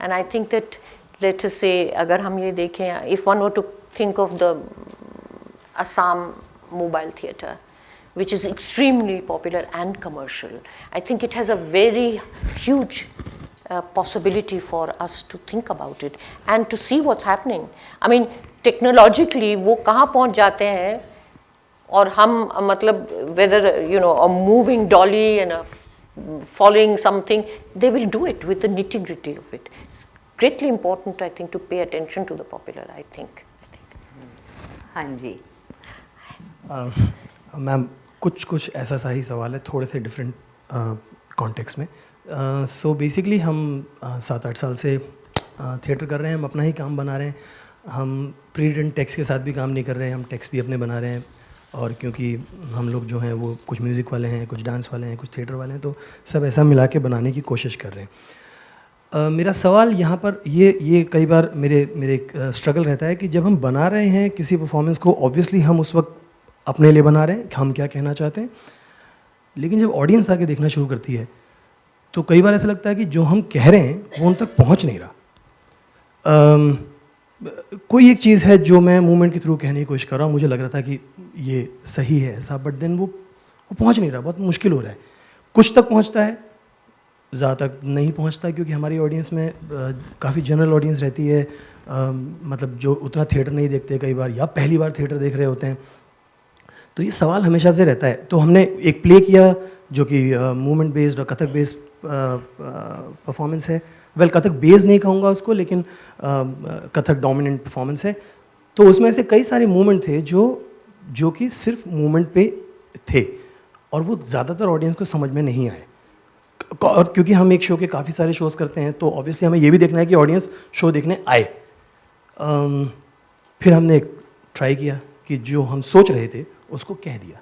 And I think that, let us say, अगर हम ये देखें, if one were to think of the Assam mobile theatre, which is extremely popular and commercial, I think it has a very huge possibility for us to think about it and to see what's happening. I mean, technologically, वो कहाँ पहुँच जाते हैं, और हम मतलब whether a moving dolly and a following something, they will do it with the nitty-gritty of it. It's greatly important, I think, to pay attention to the popular, I think. हाँ जी. Ma'am कुछ ऐसा सा ही सवाल है, थोड़े से different context में. So basically हम 7-8 साल से थिएटर कर रहे हैं, हम अपना ही काम बना रहे हैं, हम प्री रिटन टेक्स्ट के साथ भी काम नहीं कर रहे हैं, हम टेक्स्ट भी अपने बना रहे हैं. और क्योंकि हम लोग जो हैं वो कुछ म्यूज़िक वाले हैं, कुछ डांस वाले हैं, कुछ थिएटर वाले हैं, तो सब ऐसा मिला के बनाने की कोशिश कर रहे हैं. मेरा सवाल यहाँ पर ये कई बार मेरे स्ट्रगल रहता है कि जब हम बना रहे हैं किसी परफॉर्मेंस को, ऑब्वियसली हम उस वक्त अपने लिए बना रहे हैं कि हम क्या कहना चाहते हैं, लेकिन जब ऑडियंस आके देखना शुरू करती है तो कई बार ऐसा लगता है कि जो हम कह रहे हैं वो उन तक पहुँच नहीं रहा. कोई एक चीज़ है जो मैं मूवमेंट के थ्रू कहने की कोशिश कर रहा हूँ, मुझे लग रहा था कि ये सही है ऐसा, बट देन वो पहुँच नहीं रहा, बहुत मुश्किल हो रहा है. कुछ तक पहुँचता है, ज़्यादा तक नहीं पहुँचता, क्योंकि हमारी ऑडियंस में काफ़ी जनरल ऑडियंस रहती है, मतलब जो उतना थिएटर नहीं देखते कई बार, या पहली बार थिएटर देख रहे होते हैं. तो ये सवाल हमेशा से रहता है. तो हमने एक प्ले किया जो कि मूवमेंट बेस्ड और कथक बेस्ड परफॉर्मेंस है. वेल, कथक बेस नहीं कहूँगा उसको, लेकिन कथक डोमिनेंट परफॉर्मेंस है. तो उसमें से कई सारे मूवमेंट थे जो कि सिर्फ मूवमेंट पे थे, और वो ज़्यादातर ऑडियंस को समझ में नहीं आए. और क्योंकि हम एक शो के काफ़ी सारे शोज़ करते हैं, तो ऑब्वियसली हमें ये भी देखना है कि ऑडियंस शो देखने आए. फिर हमने एक ट्राई किया कि जो हम सोच रहे थे उसको कह दिया,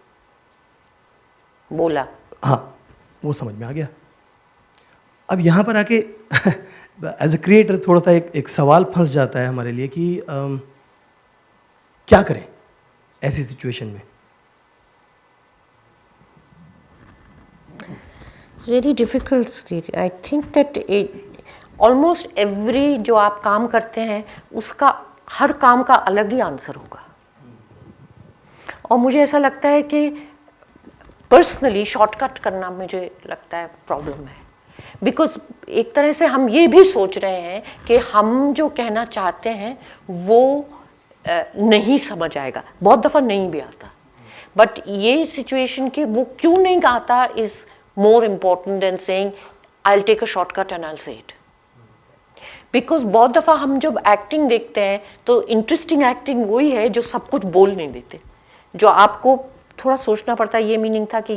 बोला, हाँ, वो समझ में आ गया. अब यहाँ पर आके एज अ क्रिएटर थोड़ा सा एक सवाल फंस जाता है हमारे लिए कि क्या करें ऐसी सिचुएशन में. Very difficult. I think that almost every जो आप काम करते हैं उसका हर काम का अलग ही आंसर होगा। और मुझे ऐसा लगता है कि पर्सनली शॉर्टकट करना मुझे लगता है प्रॉब्लम है, बिकॉज एक तरह से हम ये भी सोच रहे हैं कि हम जो कहना चाहते हैं वो नहीं समझ आएगा, बहुत दफ़ा नहीं भी आता। बट ये सिचुएशन कि वो क्यों नहीं आता is more important than saying I will take a shortcut and I will say it. Because बहुत दफ़ा हम जब एक्टिंग देखते हैं तो इंटरेस्टिंग एक्टिंग वही है जो सब कुछ बोल नहीं देते, जो आपको थोड़ा सोचना पड़ता है, ये मीनिंग था कि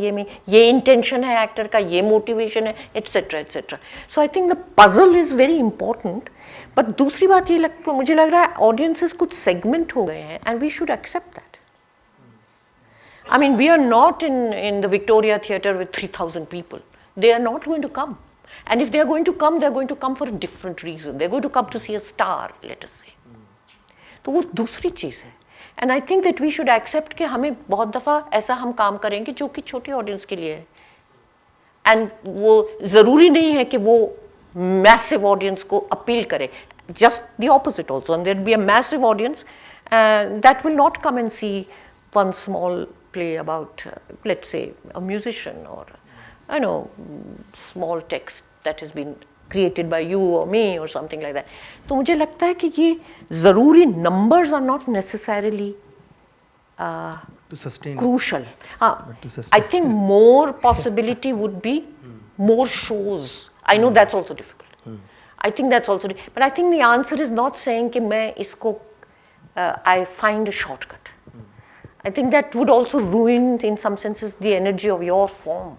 ये इंटेंशन है एक्टर का, ये मोटिवेशन है, etcetera etcetera. So I think the puzzle is very important. But दूसरी बात ये मुझे लग रहा है ऑडियंसेस कुछ सेगमेंट हो गए हैं and we should accept that. I mean, we are not in the Victoria Theatre with 3,000 people. They are not going to come. And if they are going to come, they are going to come for a different reason. They are going to come to see a star, let us say. तो वो दूसरी चीज़ है। And I think that we should accept कि हमें बहुत दफ़ा ऐसा हम काम करेंगे जो कि छोटे ऑडियंस के लिए है। And वो ज़रूरी नहीं है कि वो massive audience को अपील करे. Just the opposite also. And there will be a massive audience that will not come and see one small play about, let's say, a musician or, I know, small text that has been created by you or me or something like that. तो मुझे लगता है कि ये ज़रूरी numbers are not necessarily to sustain crucial. I think more possibility would be more shows. I know that's also difficult. I think that's also, but I think the answer is not saying कि मैं इसको I find a shortcut. I think that would also ruin in some senses the energy of your form.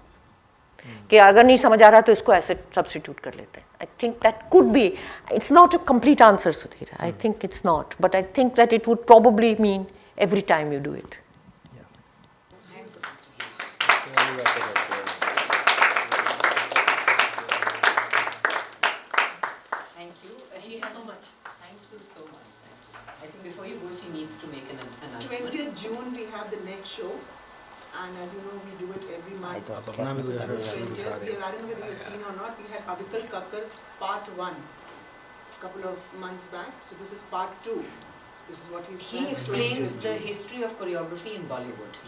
कि अगर नहीं समझ आ रहा तो इसको ऐसे substitute कर लेते हैं. I think that could be, it's not a complete answer, Sudhir. I think it's not, but I think that it would probably mean every time you do it. Thank you. She has so much. Thank you so much. I think before you go, she needs to make an announcement. 20th June we have the next show, and as you know we do it every month. So 20th, I don't know whether you've seen or not, we had Anuradha Kapur part 1 a couple of months back. So this is part 2. This is what He explains the history of choreography in Bollywood,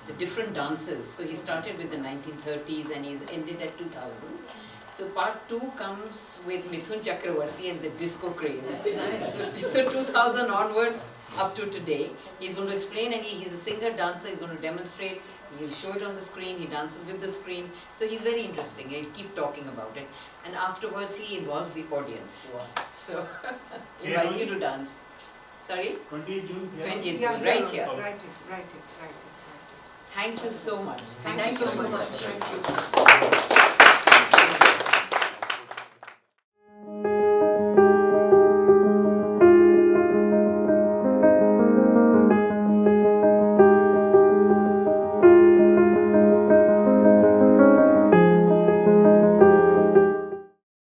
the different dances. So he started with the 1930s and he's ended at 2000. So part 2 comes with Mithun Chakravarti and the disco craze. So 2000 onwards up to today, he's going to explain, and he's a singer, dancer, he's going to demonstrate, he'll show it on the screen, he dances with the screen. So he's very interesting, he'll keep talking about it. And afterwards he involves the audience. So invites you to dance. Sorry? 20th June. 20th June, right here. Right here. Thank you so much. Thank you so much. Thank you.